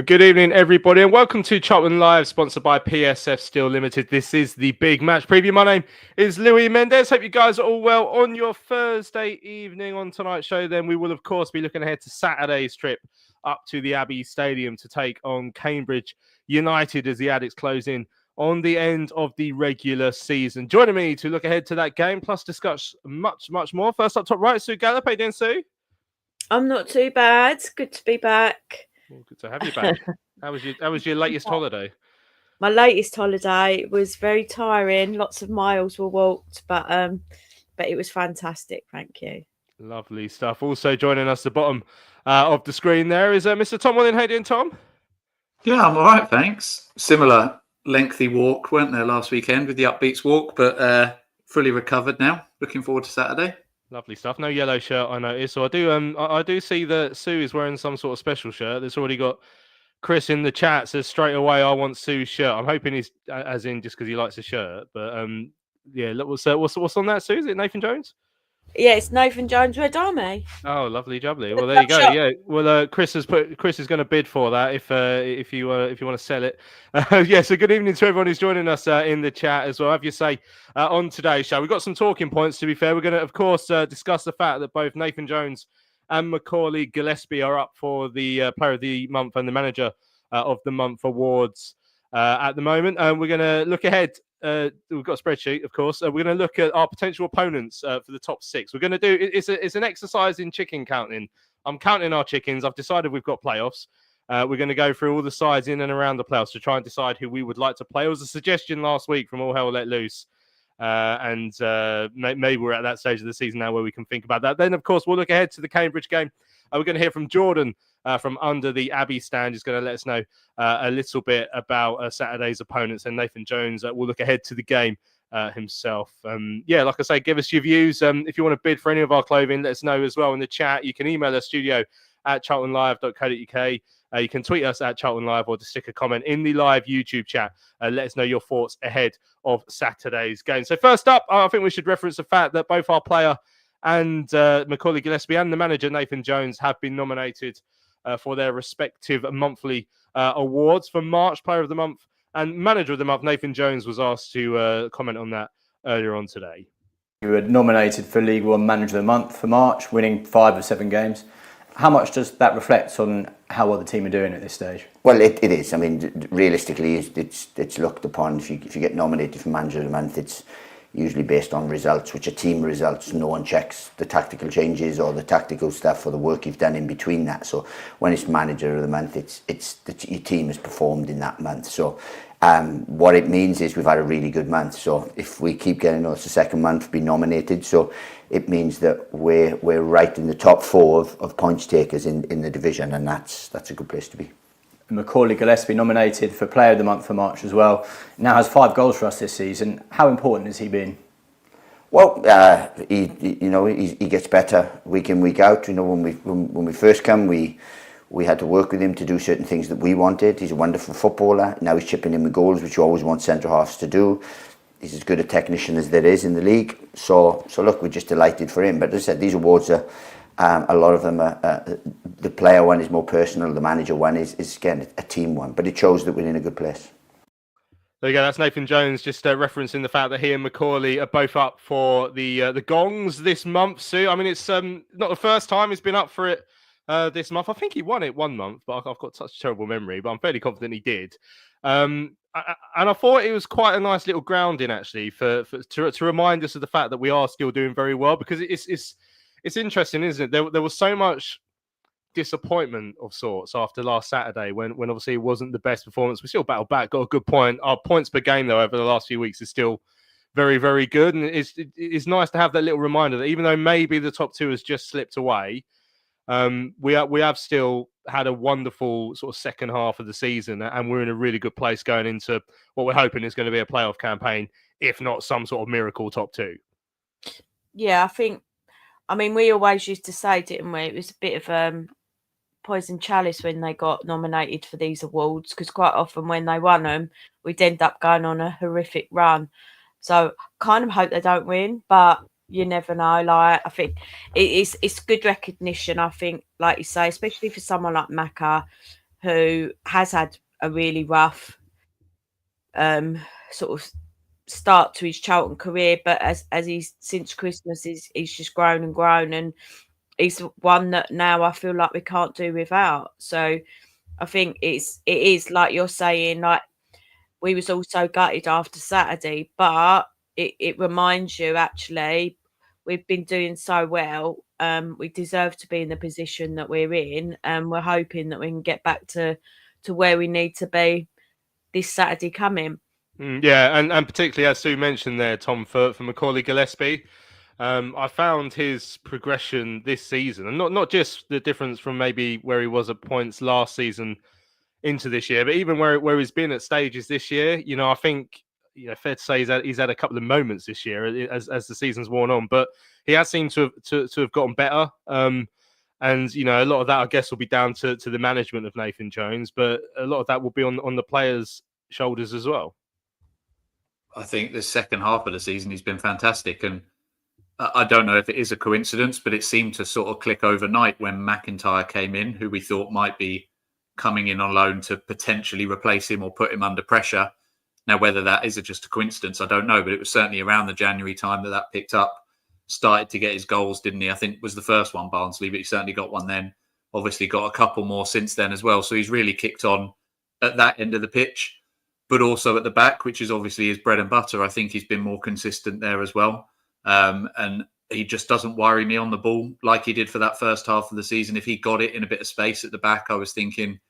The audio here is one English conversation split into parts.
Good evening, everybody, and welcome to Charlton Live, sponsored by PSF Steel Limited. This is the big match preview. My name is Louis Mendes. Hope you guys are all well on your Thursday evening. On tonight's show, then, we will, of course, be looking ahead to Saturday's trip up to the Abbey Stadium to take on Cambridge United as the Addicts close in on the end of the regular season. Joining me to look ahead to that game, plus discuss much more. First up top right, Sue Gallop. How you doing, Sue? I'm not too bad. Good to be back. Well, good to have you back. How was your latest holiday? My latest holiday was very tiring. Lots of miles were walked, but it was fantastic. Thank you. Lovely stuff. Also joining us at the bottom of the screen there is Mr. Tom Willing. How you doing, Tom? Yeah, I'm all right, thanks. Similar lengthy walk, weren't there, last weekend with the Upbeats walk, but fully recovered now. Looking forward to Saturday. Lovely stuff. No yellow shirt, I noticed. So I do see that Sue is wearing some sort of special shirt that's already got Chris in the chat says straight away, I want Sue's shirt. I'm hoping he's as in just because he likes a shirt. But yeah, what's on that, Sue? Is it Nathan Jones? Yeah, it's Nathan Jones Red Army. Oh, lovely, jubbly. Well, there you go. Yeah. Well, Chris is going to bid for that if you want to sell it. Yeah. So good evening to everyone who's joining us in the chat as well. Have you say on today's show? We've got some talking points. To be fair, we're going to, of course, discuss the fact that both Nathan Jones and Macaulay Gillespie are up for the Player of the Month and the Manager of the Month awards at the moment. And we're going to look ahead. We've got a spreadsheet, of course. We're going to look at our potential opponents for the top six. We're going to do it's an exercise in chicken counting. I'm counting our chickens. I've decided we've got playoffs. We're going to go through all the sides in and around the playoffs to try and decide who we would like to play. It was a suggestion last week from All Hell Let Loose. And maybe we're at that stage of the season now where we can think about that. Then, of course, we'll look ahead to the Cambridge game. We're going to hear from Jordan from under the Abbey stand. He's going to let us know a little bit about Saturday's opponents. And Nathan Jones will look ahead to the game himself. Yeah, like I say, give us your views. If you want to bid for any of our clothing, let us know as well in the chat. You can email us studio@charltonlive.co.uk. You can tweet us at Charlton Live or just stick a comment in the live YouTube chat. Let us know your thoughts ahead of Saturday's game. So first up, I think we should reference the fact that both our player and Macaulay Gillespie and the manager, Nathan Jones, have been nominated for their respective monthly awards. For March Player of the Month and Manager of the Month, Nathan Jones was asked to comment on that earlier on today. You were nominated for League One Manager of the Month for March, winning 5 of 7 games. How much does that reflect on how well the team are doing at this stage? Well, it is. I mean, realistically, it's looked upon. If you get nominated for Manager of the Month, it's usually based on results, which are team results. No one checks the tactical changes or the tactical stuff or the work you've done in between that. So when it's Manager of the Month, your team has performed in that month. So what it means is we've had a really good month. So if we keep getting it's the second month be nominated, so it means that we're right in the top 4 of points takers in the division, and that's a good place to be. Macaulay Gillespie nominated for Player of the Month for March as well. Now has 5 goals for us this season. How important has he been? Well, he gets better week in, week out. You know, when we first come, we had to work with him to do certain things that we wanted. He's a wonderful footballer. Now he's chipping in with goals, which you always want centre halves to do. He's as good a technician as there is in the league. So look, we're just delighted for him. But as I said, these awards are a lot of them are, the player one is more personal. The manager one is again a team one. But it shows that we're in a good place. There you go. That's Nathan Jones just referencing the fact that he and Macaulay are both up for the Gongs this month, Sue. I mean, it's not the first time he's been up for it this month. I think he won it one month, but I've got such a terrible memory, but I'm fairly confident he did. And I thought it was quite a nice little grounding, actually, to remind us of the fact that we are still doing very well, because it's interesting, isn't it? There was so much disappointment of sorts after last Saturday when obviously it wasn't the best performance. We still battled back, got a good point. Our points per game, though, over the last few weeks is still very, very good. And it's nice to have that little reminder that even though maybe the top 2 has just slipped away, we have still had a wonderful sort of second half of the season, and we're in a really good place going into what we're hoping is going to be a playoff campaign, if not some sort of miracle top 2. Yeah, I mean, we always used to say, didn't we? It was a bit of poison chalice when they got nominated for these awards, because quite often when they won them, we'd end up going on a horrific run. So kind of hope they don't win, but you never know. Like, I think it's good recognition. I think, like you say, especially for someone like Macca, who has had a really rough sort of start to his Charlton career, but as he's since Christmas, he's just grown and grown, and he's one that now I feel like we can't do without. So I think it is like you're saying, like we was also gutted after Saturday, but it reminds you actually we've been doing so well. We deserve to be in the position that we're in, and we're hoping that we can get back to where we need to be this Saturday coming. Yeah, and particularly as Sue mentioned there, Tom, for Macaulay Gillespie, I found his progression this season, and not just the difference from maybe where he was at points last season into this year, but even where he's been at stages this year. You know, I think, you know, fair to say he's had a couple of moments this year as the season's worn on, but he has seemed to have gotten better. And you know, a lot of that I guess will be down to the management of Nathan Jones, but a lot of that will be on the players' shoulders as well. I think the second half of the season he's been fantastic, and I don't know if it is a coincidence, but it seemed to sort of click overnight when McIntyre came in, who we thought might be coming in on loan to potentially replace him or put him under pressure. Now, whether that is just a coincidence, I don't know, but it was certainly around the January time that picked up, started to get his goals, didn't he? I think it was the first one, Barnsley, but he certainly got one then. Obviously got a couple more since then as well. So he's really kicked on at that end of the pitch, but also at the back, which is obviously his bread and butter. I think he's been more consistent there as well. And he just doesn't worry me on the ball like he did for that first half of the season. If he got it in a bit of space at the back, I was thinking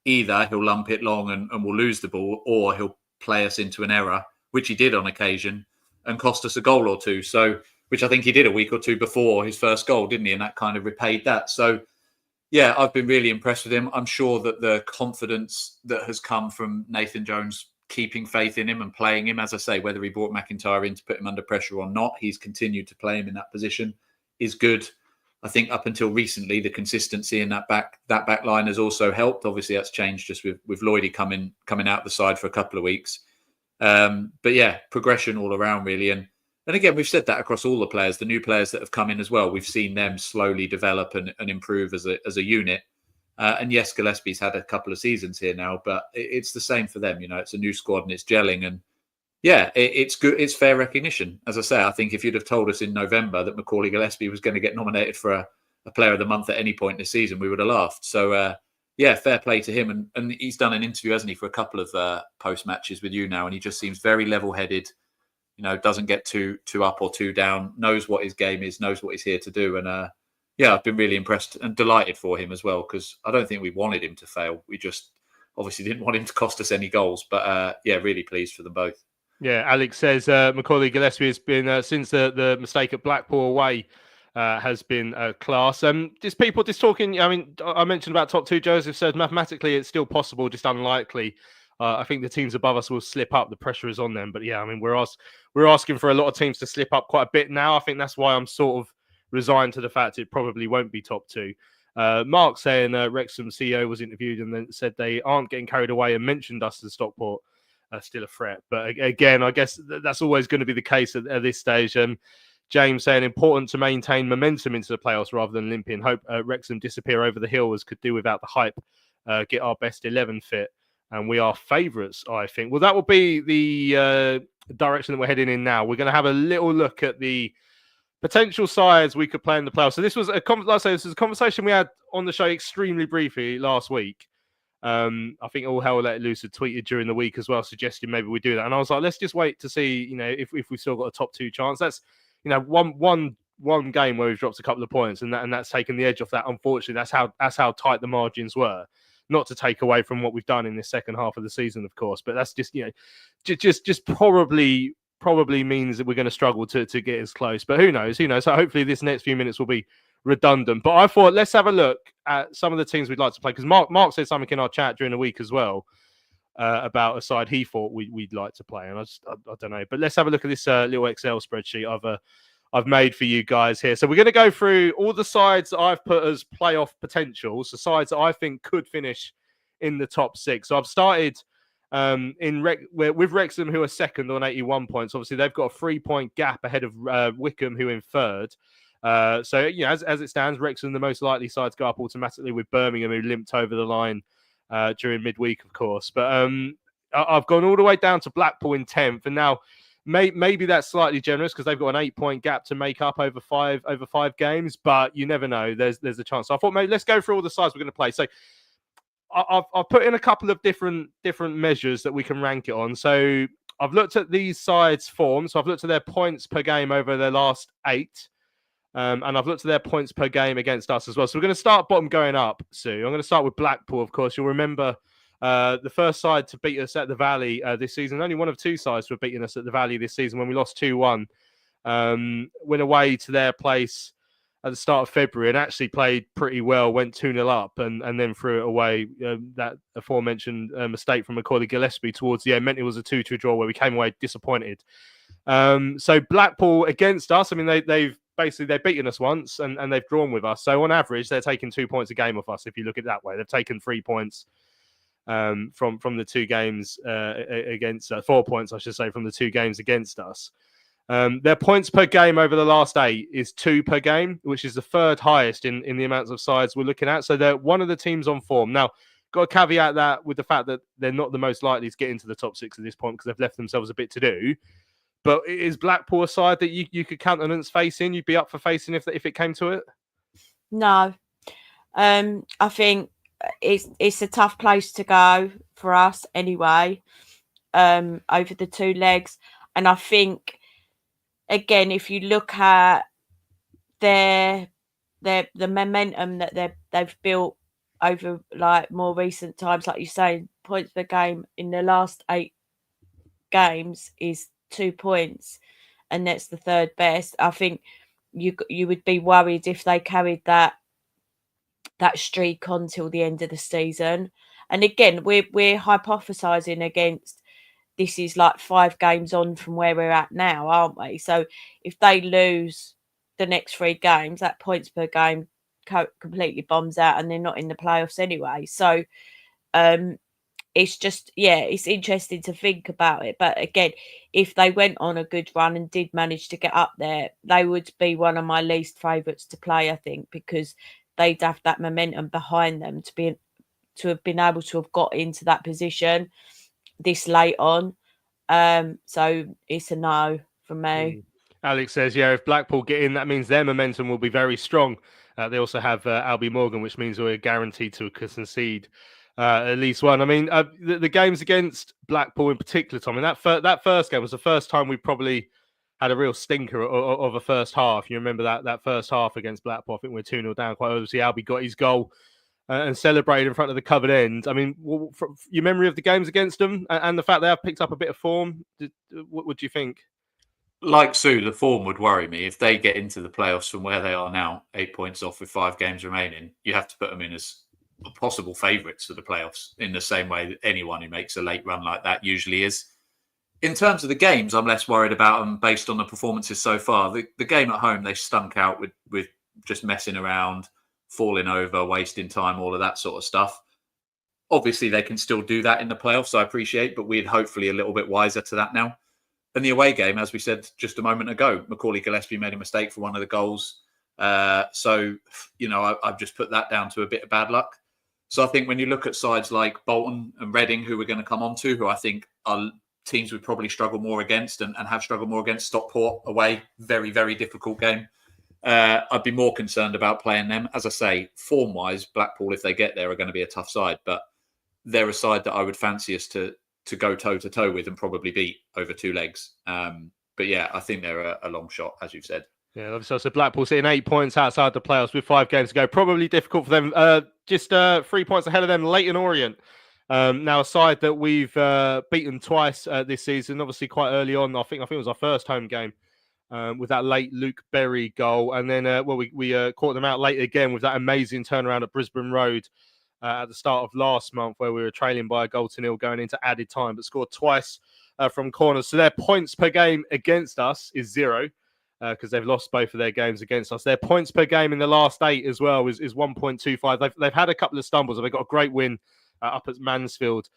either he'll lump it long and we'll lose the ball, or he'll play us into an error, which he did on occasion, and cost us a goal or two. So, which I think he did a week or two before his first goal, didn't he? And that kind of repaid that. So, yeah, I've been really impressed with him. I'm sure that the confidence that has come from Nathan Jones keeping faith in him and playing him, as I say, whether he brought McIntyre in to put him under pressure or not, he's continued to play him in that position, is good. I think up until recently, the consistency in that back line has also helped. Obviously, that's changed just with Lloydie coming out the side for a couple of weeks. But yeah, progression all around really. And again, we've said that across all the players, the new players that have come in as well. We've seen them slowly develop and improve as a unit. And yes, Gillespie's had a couple of seasons here now, but it's the same for them. You know, it's a new squad and it's gelling. And yeah, it's good. It's fair recognition. As I say, I think if you'd have told us in November that Macaulay Gillespie was going to get nominated for a player of the month at any point this season, we would have laughed. So yeah, fair play to him. And he's done an interview, hasn't he, for a couple of post matches with you now. And he just seems very level headed. You know, doesn't get too up or too down, knows what his game is, knows what he's here to do. And yeah, I've been really impressed and delighted for him as well, because I don't think we wanted him to fail. We just obviously didn't want him to cost us any goals. But yeah, really pleased for them both. Yeah, Alex says Macaulay Gillespie has been, since the mistake at Blackpool away, has been class. Just people just talking, I mean, I mentioned about top two. Joseph says mathematically it's still possible, just unlikely. I think the teams above us will slip up. The pressure is on them. But yeah, I mean, we're asking for a lot of teams to slip up quite a bit now. I think that's why I'm sort of resigned to the fact it probably won't be top two. Mark saying Wrexham CEO was interviewed and then said they aren't getting carried away and mentioned us as Stockport still a threat. But again, I guess that's always going to be the case at this stage. James saying important to maintain momentum into the playoffs rather than limping. Hope Wrexham disappear over the hill as could do without the hype. Get our best 11 fit. And we are favourites, I think. Well, that will be the direction that we're heading in now. We're going to have a little look at the potential sides we could play in the playoffs. So this was a conversation we had on the show extremely briefly last week. I think All Hell Let Loose had tweeted during the week as well, suggesting maybe we do that. And I was like, let's just wait to see, you know, if we've still got a top two chance. That's, you know, one game where we've dropped a couple of points, and that's taken the edge off that. Unfortunately, that's how tight the margins were. Not to take away from what we've done in this second half of the season, of course, but that's just, you know, just probably means that we're going to struggle to get as close. But who knows? So hopefully this next few minutes will be redundant. But I thought let's have a look at some of the teams we'd like to play, because Mark said something in our chat during the week as well about a side he thought we'd like to play, and I don't know. But let's have a look at this little Excel spreadsheet I've made for you guys here. So we're going to go through all the sides that I've put as playoff potentials, the sides that I think could finish in the top six. So I've started with Wrexham, who are second on 81 points. Obviously, they've got a 3-point gap ahead of Wickham, who in third. So, you know, as it stands, Wrexham, the most likely side to go up automatically, with Birmingham, who limped over the line during midweek, of course. But I've gone all the way down to Blackpool in 10th, and now maybe that's slightly generous because they've got an 8-point gap to make up over five games. But you never know. There's a chance. So I thought maybe let's go through all the sides we're going to play. So I've put in a couple of different measures that we can rank it on. So I've looked at these sides' form. So I've looked at their points per game over their last 8. And I've looked at their points per game against us as well. So we're going to start bottom going up, Sue. I'm going to start with Blackpool, of course. You'll remember the first side to beat us at the Valley this season. Only one of 2 sides to have beaten us at the Valley this season when we lost 2-1. Went away to their place at the start of February and actually played pretty well, went 2-0 up and then threw it away. That aforementioned mistake from Macaulay Gillespie towards the end meant it was a 2-2 draw where we came away disappointed. So Blackpool against us, I mean, they've beaten us once and they've drawn with us. So on average, they're taking 2 points a game off us. If you look at it that way, they've taken 3 points from the 2 games against 4 points, I should say, from the 2 games against us. Their points per game over the last 8 is 2 per game, which is the 3rd highest in the amounts of sides we're looking at. So they're one of the teams on form. Now, got to caveat that with the fact that they're not the most likely to get into the top 6 at this point because they've left themselves a bit to do. But is Blackpool a side that you could countenance facing? You'd be up for facing if it came to it? No. I think it's a tough place to go for us anyway, over the 2 legs. And I think, again, if you look at the momentum that they've built over like more recent times, like you say, points per game in the last 8 games is 2 points, and that's the 3rd best. I think you would be worried if they carried that streak on till the end of the season. And again, we're hypothesizing against, this is like 5 games on from where we're at now, aren't we? So if they lose the next 3 games, that points per game completely bombs out and they're not in the playoffs anyway. So it's just, it's interesting to think about it. But again, if they went on a good run and did manage to get up there, they would be one of my least favourites to play, I think, because they'd have that momentum behind them to have been able to have got into that position this late on. So it's a no from me. Alex says, if Blackpool get in, that means their momentum will be very strong. They also have Abbey Morgan, which means we're guaranteed to concede at least one. I mean, the games against Blackpool in particular, Tom, and that first game was the first time we probably had a real stinker of a first half. You remember that first half against Blackpool? I think we're 2-0 down quite obviously. Abbey got his goal and celebrated in front of the covered end. I mean, from your memory of the games against them and the fact they have picked up a bit of form, what do you think? Like Sue, the form would worry me. If they get into the playoffs from where they are now, 8 points off with 5 games remaining, you have to put them in as possible favourites for the playoffs in the same way that anyone who makes a late run like that usually is. In terms of the games, I'm less worried about them based on the performances so far. The game at home, they stunk out with just messing around, falling over, wasting time, all of that sort of stuff. Obviously, they can still do that in the playoffs, I appreciate, but we're hopefully a little bit wiser to that now. And the away game, as we said just a moment ago, Macaulay Gillespie made a mistake for one of the goals. So, I've just put that down to a bit of bad luck. So I think when you look at sides like Bolton and Reading, who we're going to come on to, who I think are teams would probably struggle more against and have struggled more against, Stockport away, very, very difficult game. I'd be more concerned about playing them. As I say, form-wise, Blackpool, if they get there, are going to be a tough side, but they're a side that I would fancy us to go toe-to-toe with and probably beat over 2 legs. But yeah, I think they're a long shot, as you've said. Yeah, obviously, so Blackpool sitting 8 points outside the playoffs with 5 games to go. Probably difficult for them. Just 3 points ahead of them, Leighton Orient. Now, a side that we've beaten twice this season, obviously quite early on. I think it was our first home game with that late Luke Berry goal. And then, we caught them out late again with that amazing turnaround at Brisbane Road at the start of last month, where we were trailing by a goal to 0 going into added time, but scored twice from corners. So their points per game against us is 0. Because they've lost both of their games against us. Their points per game in the last 8 as well is 1.25. They've had a couple of stumbles. They've got a great win up at Mansfield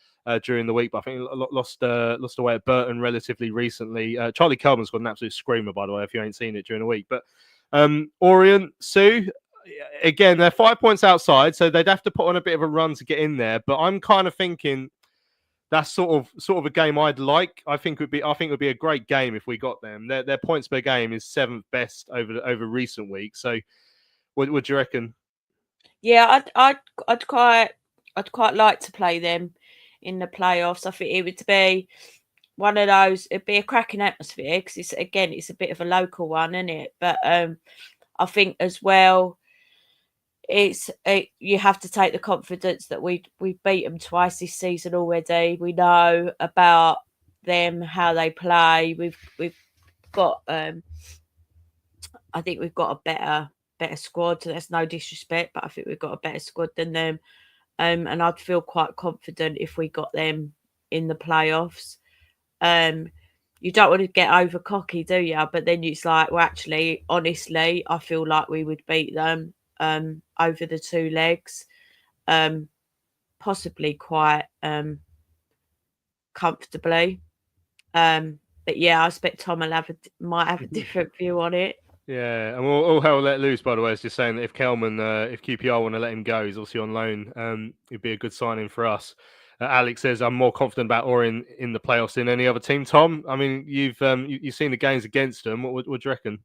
during the week, but I think lost away at Burton relatively recently. Charlie Kelman's got an absolute screamer, by the way, if you ain't seen it during the week. But Orient, Sue, again, they're 5 points outside, so they'd have to put on a bit of a run to get in there. But I'm kind of thinking that's sort of a game I'd like. I think it would be a great game if we got them. Their points per game is 7th best over recent weeks. So, what would you reckon? Yeah, I'd quite like to play them in the playoffs. I think it would be one of those. It'd be a cracking atmosphere because it's a bit of a local one, isn't it? But I think as well, you have to take the confidence that we've beat them twice this season already. We know about them, how they play. We've got I think we've got a better squad. There's no disrespect, but I think we've got a better squad than them. And I'd feel quite confident if we got them in the playoffs. You don't want to get over cocky, do you? But then it's like, well, actually, honestly, I feel like we would beat them over the 2 legs, possibly quite comfortably. But yeah, I expect Tom might have a different view on it. Yeah, and all hell let loose, by the way, is just saying that if Kelman, if QPR want to let him go, he's obviously on loan. It'd be a good signing for us. Alex says, I'm more confident about Orient in the playoffs than any other team. Tom, I mean, you've seen the games against them. What do you reckon?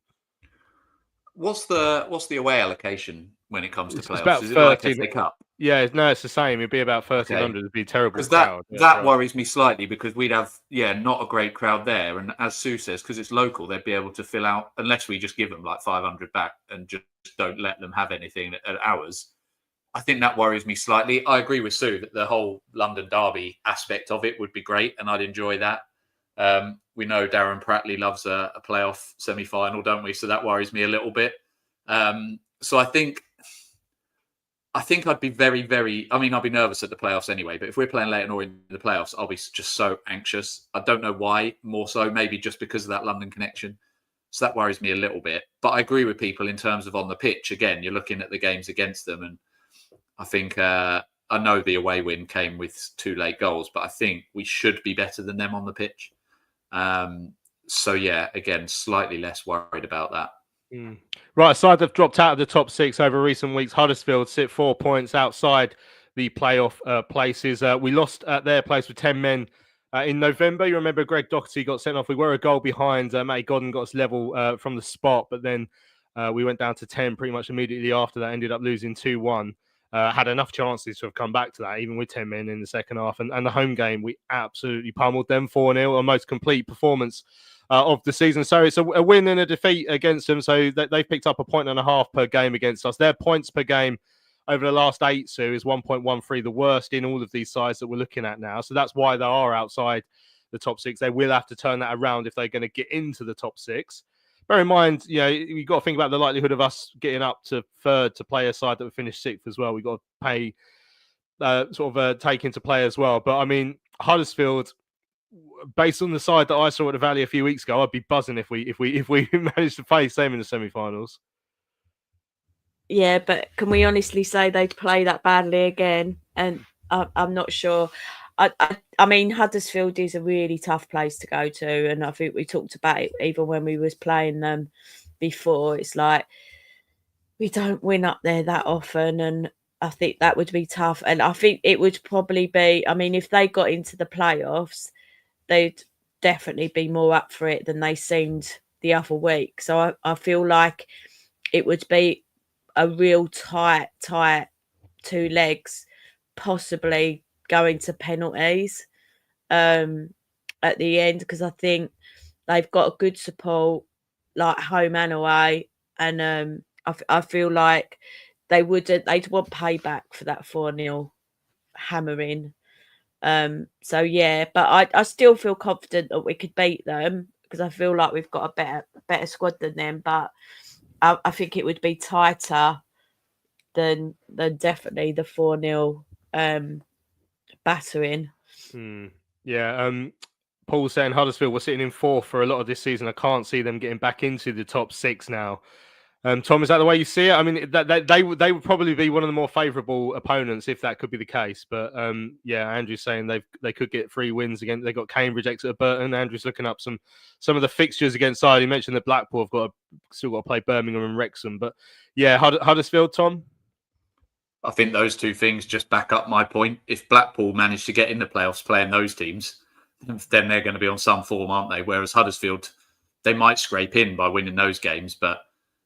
What's the away allocation when it comes to playoffs? About Is it like FA Cup? Yeah, no, it's the same. It'd be about 1,300. Okay. It'd be a terrible Because crowd. that worries me slightly because we'd have not a great crowd there, and as Sue says, because it's local, they'd be able to fill out unless we just give them like 500 back and just don't let them have anything at ours. I think that worries me slightly. I agree with Sue that the whole London derby aspect of it would be great, and I'd enjoy that. We know Darren Prattley loves a playoff semi-final, don't we? So that worries me a little bit. So I think I'd be very, very... I mean, I'll be nervous at the playoffs anyway, but if we're playing Leyton Orient in the playoffs, I'll be just so anxious. I don't know why, more so, maybe just because of that London connection. So that worries me a little bit. But I agree with people in terms of on the pitch. Again, you're looking at the games against them, and I think... I know the away win came with 2 late goals, but I think we should be better than them on the pitch. So, yeah, again, slightly less worried about that. Right, a side that have dropped out of the top 6 over recent weeks. Huddersfield sit 4 points outside the playoff places. We lost at their place with 10 men in November. You remember Greg Doherty got sent off. We were a goal behind. Matty Godden got us level from the spot, but then we went down to 10 pretty much immediately after that, ended up losing 2-1. Had enough chances to have come back to that, even with 10 men in the second half. And the home game, we absolutely pummeled them 4-0, a most complete performance of the season. So it's a win and a defeat against them. So they've picked up 1.5 points per game against us. Their points per game over the last 8, Sue, is 1.13, the worst in all of these sides that we're looking at now. So that's why they are outside the top 6. They will have to turn that around if they're going to get into the top 6. Bear in mind, you've got to think about the likelihood of us getting up to 3rd to play a side that would finish 6th as well. We've got to pay, take into play as well. But I mean, Huddersfield, based on the side that I saw at the Valley a few weeks ago, I'd be buzzing if we managed to face them in the semi-finals. Yeah, but can we honestly say they'd play that badly again? And I'm not sure. I mean, Huddersfield is a really tough place to go to, and I think we talked about it even when we was playing them before. It's like we don't win up there that often, and I think that would be tough. And I think it would probably be, I mean, if they got into the playoffs, they'd definitely be more up for it than they seemed the other week. So I feel like it would be a real tight 2 legs, possibly going to penalties at the end, because I think they've got a good support, like home and away, and I feel like they'd want payback for that 4-0 hammering. So yeah, but I still feel confident that we could beat them because I feel like we've got a better squad than them, but I think it would be tighter than definitely the 4-0 battering. Yeah. Paul saying Huddersfield were sitting in 4th for a lot of this season. I can't see them getting back into the top 6 now. Tom, is that the way you see it? I mean, they would probably be one of the more favourable opponents if that could be the case. But yeah, Andrew's saying they could get 3 wins again. They got Cambridge, Exeter, Burton. Andrew's looking up some of the fixtures against side. He mentioned that Blackpool have still got to play Birmingham and Wrexham. But yeah, Huddersfield, Tom. I think those two things just back up my point. If Blackpool manage to get in the playoffs playing those teams, then they're going to be on some form, aren't they? Whereas Huddersfield, they might scrape in by winning those games, but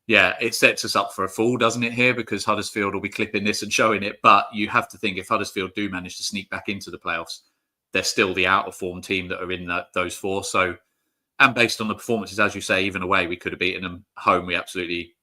yeah, it sets us up for a fall, doesn't it, here? Because Huddersfield will be clipping this and showing it. But you have to think if Huddersfield do manage to sneak back into the playoffs, they're still the out-of-form team that are in those 4. So, and based on the performances, as you say, even away, we could have beaten them. Home, we absolutely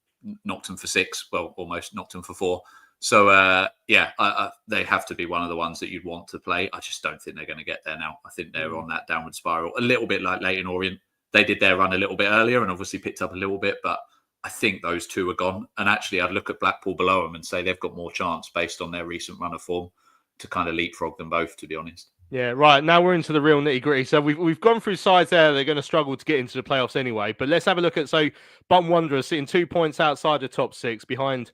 knocked them for 6. Well, almost knocked them for 4. So, they have to be one of the ones that you'd want to play. I just don't think they're going to get there now. I think they're on that downward spiral. A little bit like Leighton Orient. They did their run a little bit earlier and obviously picked up a little bit, but I think those 2 are gone. And actually, I'd look at Blackpool below them and say they've got more chance based on their recent run of form to kind of leapfrog them both, to be honest. Yeah, right. Now we're into the real nitty gritty. So we've gone through sides there. They're going to struggle to get into the playoffs anyway. But let's have a look at, Bolton Wanderers sitting 2 points outside the top 6 behind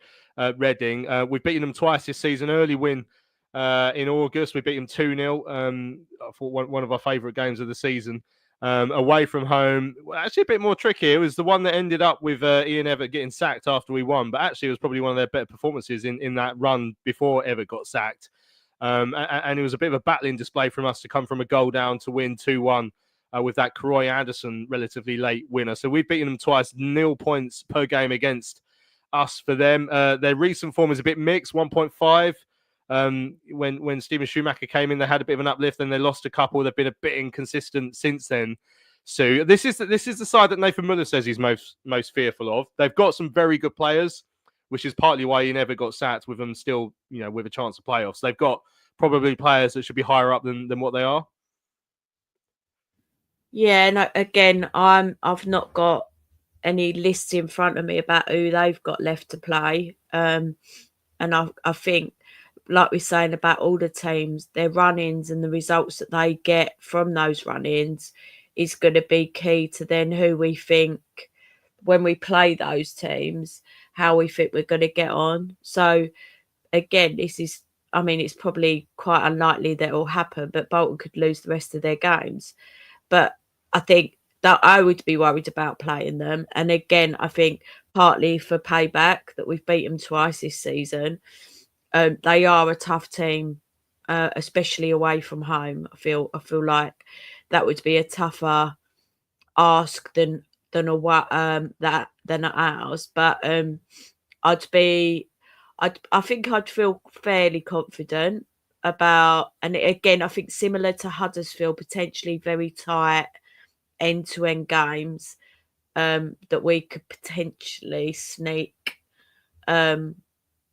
Reading. We've beaten them twice this season. Early win in August. We beat them 2-0. I thought one of our favourite games of the season. Away from home, actually a bit more tricky. It was the one that ended up with Ian Evatt getting sacked after we won, but actually it was probably one of their better performances in that run before Evatt got sacked. And it was a bit of a battling display from us to come from a goal down to win 2-1 with that Croy Anderson relatively late winner. So we've beaten them twice, 0 points per game against us for them. Their recent form is a bit mixed, 1.5. When Stephen Schumacher came in, they had a bit of an uplift, then they lost a couple. They've been a bit inconsistent since then. So this is the side that Nathan Muller says he's most fearful of. They've got some very good players, which is partly why he never got sacked with them still, with a chance of playoffs. They've got probably players that should be higher up than what they are. Yeah, no, again, I've not got any lists in front of me about who they've got left to play. And I think, like we're saying about all the teams, their run-ins and the results that they get from those run-ins is going to be key to then who we think, when we play those teams, how we think we're going to get on. So, again, it's probably quite unlikely that it will happen, but Bolton could lose the rest of their games. But I think that I would be worried about playing them. And again, I think partly for payback that we've beaten them twice this season. They are a tough team, especially away from home. I feel like that would be a tougher ask than ours. But I think I'd feel fairly confident about, and again, I think similar to Huddersfield, potentially very tight end-to-end games that we could potentially sneak.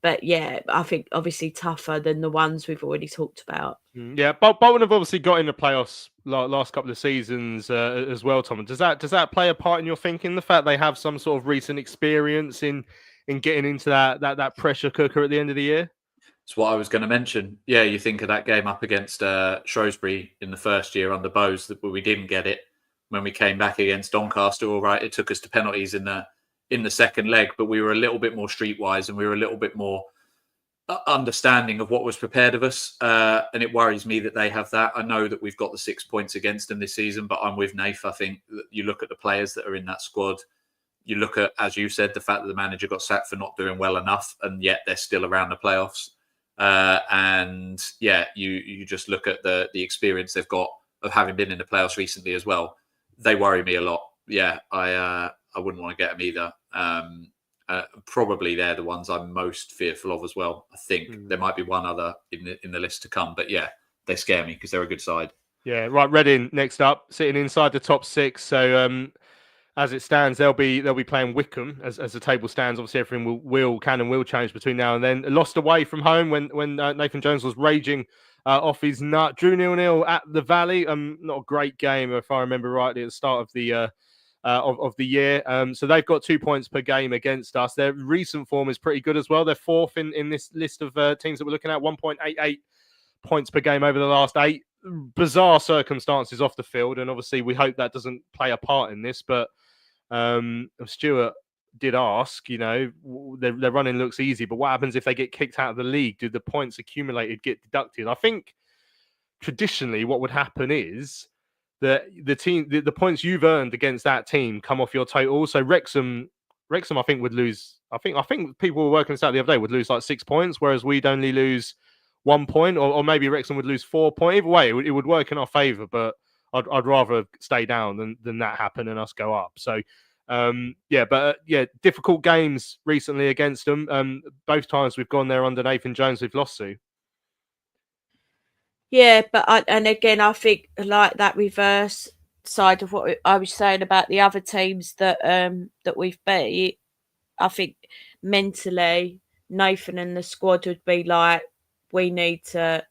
But yeah, I think obviously tougher than the ones we've already talked about. Yeah, Bolton have obviously got in the playoffs last couple of seasons as well, Tom. Does that play a part in your thinking? The fact they have some sort of recent experience in getting into that pressure cooker at the end of the year? It's what I was going to mention. Yeah, you think of that game up against Shrewsbury in the first year under Bowes, that we didn't get it. When we came back against Doncaster, all right, it took us to penalties in the second leg, but we were a little bit more streetwise and we were a little bit more understanding of what was prepared of us. And it worries me that they have that. I know that we've got the 6 points against them this season, but I'm with Nath. I think that you look at the players that are in that squad. You look at, as you said, the fact that the manager got sacked for not doing well enough, and yet they're still around the playoffs. And yeah, you just look at the experience they've got of having been in the playoffs recently as well. They worry me a lot. Yeah, I wouldn't want to get them either. Probably they're the ones I'm most fearful of as well. I think there might be one other in the list to come, but yeah, they scare me because they're a good side. Yeah, right. Reading next up, sitting inside the top 6. So as it stands, they'll be playing Wickham as the table stands. Obviously, everything can and will change between now and then. Lost away from home when Nathan Jones was raging off his nut. Drew 0-0 at the Valley. Not a great game, if I remember rightly, at the start of the year. So they've got 2 points per game against us. Their recent form is pretty good as well. They're fourth in this list of teams that we're looking at, 1.88 points per game over the last 8. Bizarre circumstances off the field, and obviously we hope that doesn't play a part in this. But Stuart, did ask, you know, their running looks easy, but what happens if they get kicked out of the league? Do the points accumulated get deducted? I think traditionally what would happen is that the points you've earned against that team come off your total. So Wrexham, I think would lose. I think people were working this out the other day, would lose like 6 points, whereas we'd only lose 1 point, or maybe Wrexham would lose 4 points. Either way, it would work in our favour. But I'd rather stay down than that happen and us go up. So difficult games recently against them. Both times we've gone there under Nathan Jones, we've lost to. Yeah, but I think like that reverse side of what I was saying about the other teams that we've beat, I think mentally Nathan and the squad would be like, we need to.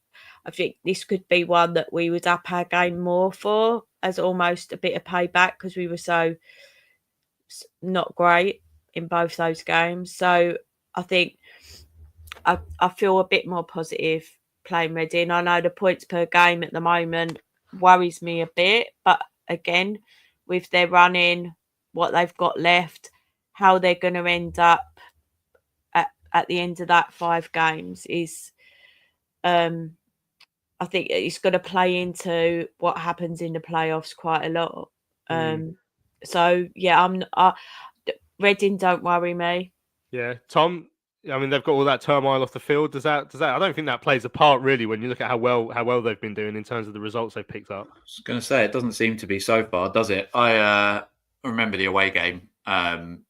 I think this could be one that we would up our game more for, as almost a bit of payback, because we were so not great in both those games. So I think I feel a bit more positive playing Reading. I know the points per game at the moment worries me a bit, but again, with their running, what they've got left, how they're going to end up at the end of that 5 games is, I think it's going to play into what happens in the playoffs quite a lot. So yeah, Reading don't worry me. Yeah, Tom. I mean, they've got all that turmoil off the field. Does that? I don't think that plays a part really when you look at how well they've been doing in terms of the results they've picked up. I was going to say, it doesn't seem to be so far, does it? I remember the away game,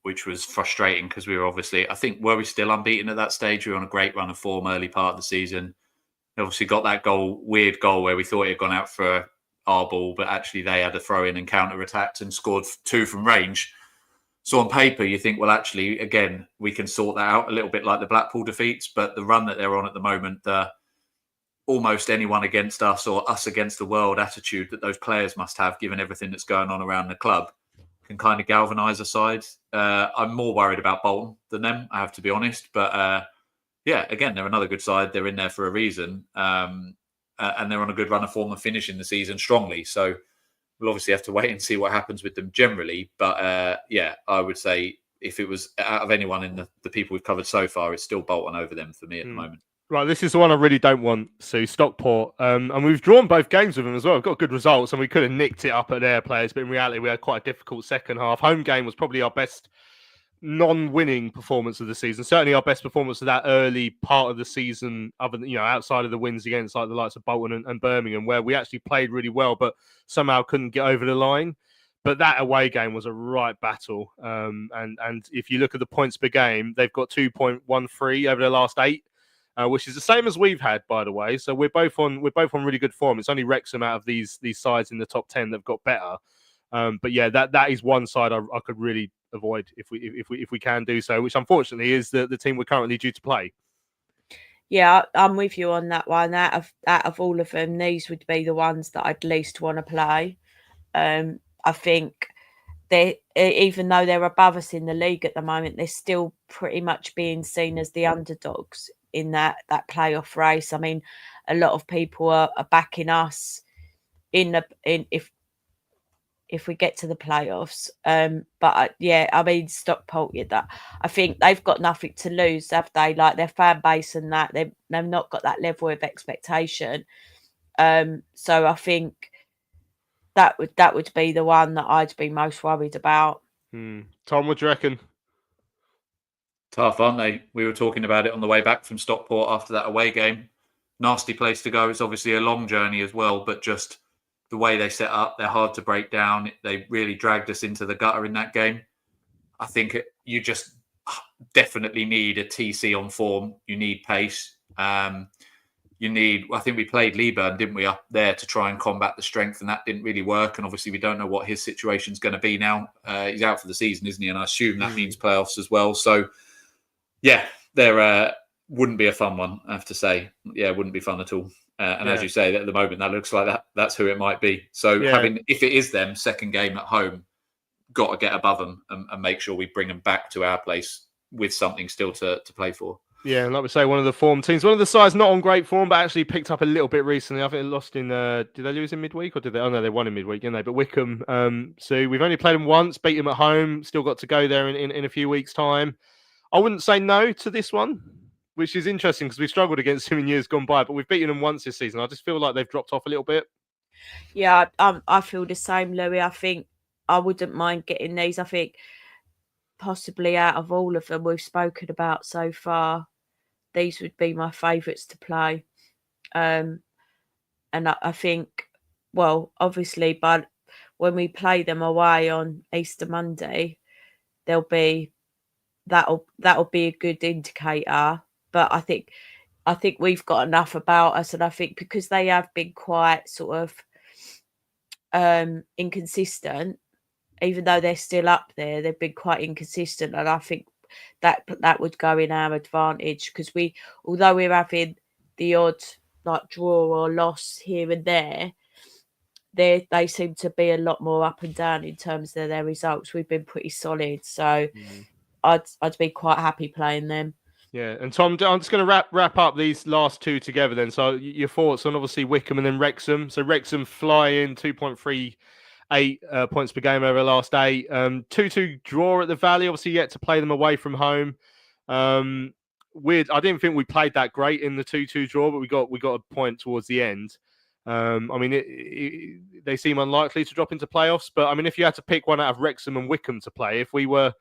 which was frustrating because we were obviously, I think, were we still unbeaten at that stage? We were on a great run of form early part of the season. We obviously got that weird goal where we thought it had gone out for our ball, but actually they had a throw-in and counter-attacked and scored 2 from range. So on paper, you think, well, actually, again, we can sort that out a little bit like the Blackpool defeats, but the run that they're on at the moment, the almost anyone against us or us against the world attitude that those players must have, given everything that's going on around the club, can kind of galvanise a side. I'm more worried about Bolton than them, I have to be honest. But again, they're another good side. They're in there for a reason. And they're on a good run of form and finishing the season strongly. So we'll obviously have to wait and see what happens with them generally. But I would say if it was out of anyone in the people we've covered so far, it's still Bolton over them for me at the moment. Right, this is the one I really don't want, Sue. Stockport. And we've drawn both games with them as well. We've got good results and we could have nicked it up at their players. But in reality, we had quite a difficult second half. Home game was probably our best non-winning performance of the season. Certainly our best performance of that early part of the season, other than, outside of the wins against like the likes of Bolton and Birmingham, where we actually played really well, but somehow couldn't get over the line. But that away game was a right battle. And if you look at the points per game, they've got 2.13 over the last 8, which is the same as we've had, by the way. So we're both on really good form. It's only Wrexham out of these sides in the top 10 that've got better. But yeah, that is one side I could really avoid if we can do so, which unfortunately is the team we're currently due to play. Yeah, I'm with you on that one. Out of all of them, these would be the ones that I'd least want to play. I think they, even though they're above us in the league at the moment, they're still pretty much being seen as the underdogs in that playoff race. I mean, a lot of people are backing us if we get to the playoffs. I mean, Stockport, that I think they've got nothing to lose, have they? Like their fan base and that they've not got that level of expectation. So I think that would be the one that I'd be most worried about. Tom, what do you reckon? Tough, aren't they? We were talking about it on the way back from Stockport after that away game. Nasty place to go. It's obviously a long journey as well, but just the way they set up, they're hard to break down. They really dragged us into the gutter in that game. I think you just definitely need a TC on form. You need pace. I think we played Leeburn, didn't we, up there to try and combat the strength, and that didn't really work. And obviously we don't know what his situation's going to be now. He's out for the season, isn't he? And I assume that means playoffs as well. So, yeah, there wouldn't be a fun one, I have to say. Yeah, it wouldn't be fun at all. As you say, at the moment, that looks like that's who it might be. So if it is them, second game at home, got to get above them and make sure we bring them back to our place with something still to play for. Yeah, and like we say, one of the form teams, one of the sides not on great form, but actually picked up a little bit recently. I think they lost in. Did they lose in midweek or did they? Oh no, they won in midweek, didn't they? But Wickham. So we've only played them once, beat them at home. Still got to go there in a few weeks' time. I wouldn't say no to this one, which is interesting because we struggled against them in years gone by, but we've beaten them once this season. I just feel like they've dropped off a little bit. Yeah, I feel the same, Louis. I think I wouldn't mind getting these. I think possibly out of all of them we've spoken about so far, these would be my favourites to play. And I think, well, obviously, but when we play them away on Easter Monday, that'll be a good indicator. But I think we've got enough about us, and I think because they have been quite sort of inconsistent, even though they're still up there, they've been quite inconsistent, and I think that would go in our advantage because although we're having the odd like draw or loss here and there, they seem to be a lot more up and down in terms of their results. We've been pretty solid, so I'd be quite happy playing them. Yeah, and Tom, I'm just going to wrap up these last two together then. So your thoughts on obviously Wickham and then Wrexham. So Wrexham fly in 2.38 points per game over the last 8. 2-2 draw at the Valley. Obviously yet to play them away from home. Weird. I didn't think we played that great in the 2-2 draw, but we got a point towards the end. I mean, they seem unlikely to drop into playoffs, but I mean, if you had to pick one out of Wrexham and Wickham to play, if we were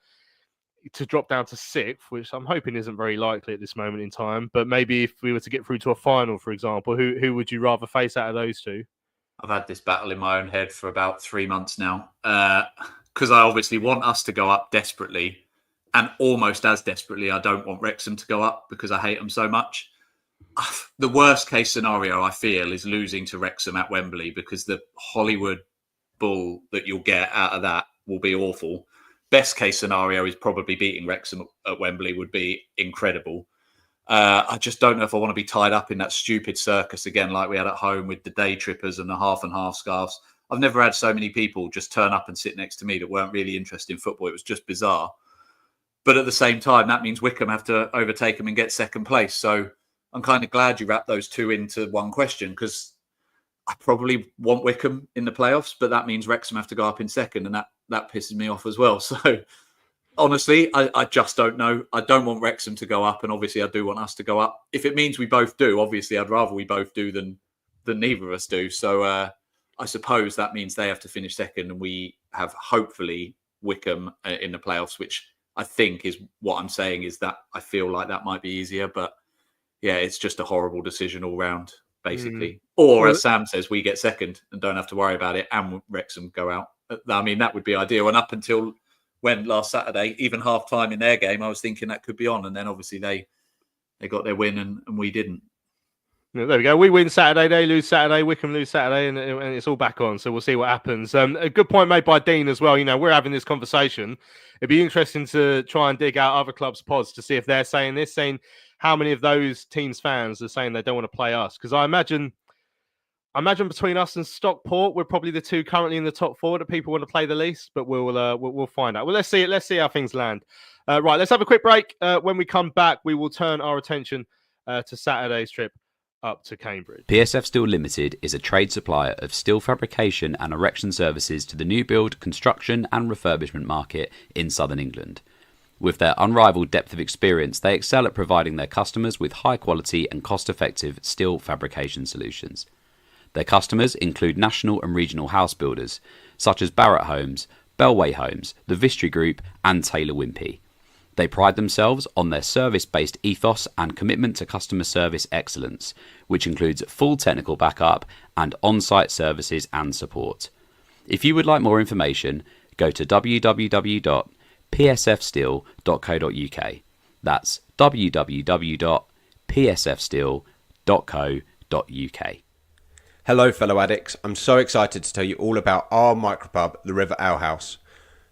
to drop down to 6th, which I'm hoping isn't very likely at this moment in time, but maybe if we were to get through to a final, for example, who would you rather face out of those two? I've had this battle in my own head for about 3 months now, because I obviously want us to go up desperately, and almost as desperately, I don't want Wrexham to go up because I hate them so much. The worst case scenario, I feel, is losing to Wrexham at Wembley because the Hollywood bull that you'll get out of that will be awful. Best case scenario is probably beating Wrexham at Wembley would be incredible. I just don't know if I want to be tied up in that stupid circus again like we had at home with the day trippers and the half and half scarves. I've never had so many people just turn up and sit next to me that weren't really interested in football. It was just bizarre. But at the same time, that means Wickham have to overtake them and get second place. So I'm kind of glad you wrapped those two into one question because I probably want Wickham in the playoffs, but that means Wrexham have to go up in second, and that pisses me off as well. So honestly, I just don't know. I don't want Wrexham to go up, and obviously I do want us to go up. If it means we both do, obviously I'd rather we both do than neither of us do. So I suppose that means they have to finish second, and we have hopefully Wickham in the playoffs, which I think is what I'm saying is that I feel like that might be easier. But yeah, it's just a horrible decision all round, basically. Or as Sam says, we get second and don't have to worry about it, and Wrexham go out. I mean, that would be ideal. And up until last Saturday, even half time in their game, I was thinking that could be on. And then obviously they got their win and we didn't. There we go. We win Saturday, they lose Saturday, Wickham lose Saturday, and it's all back on. So we'll see what happens. A good point made by Dean as well. You know, we're having this conversation. It'd be interesting to try and dig out other clubs' pods to see if they're saying how many of those teams' fans are saying they don't want to play us. Because I imagine between us and Stockport, we're probably the two currently in the top 4 that people want to play the least. But we'll find out. Well, let's see. Let's see how things land. Right, let's have a quick break. When we come back, we will turn our attention to Saturday's trip up to Cambridge. PSF Steel Limited is a trade supplier of steel fabrication and erection services to the new build, construction and refurbishment market in southern England. With their unrivaled depth of experience, they excel at providing their customers with high quality and cost-effective steel fabrication solutions. Their customers include national and regional house builders such as Barratt Homes, Bellway Homes, the Vistry Group and Taylor Wimpey. They pride themselves on their service-based ethos and commitment to customer service excellence, which includes full technical backup and on-site services and support. If you would like more information, go to www.psfsteel.co.uk. That's www.psfsteel.co.uk. Hello fellow addicts, I'm so excited to tell you all about our micropub, the River Ale House.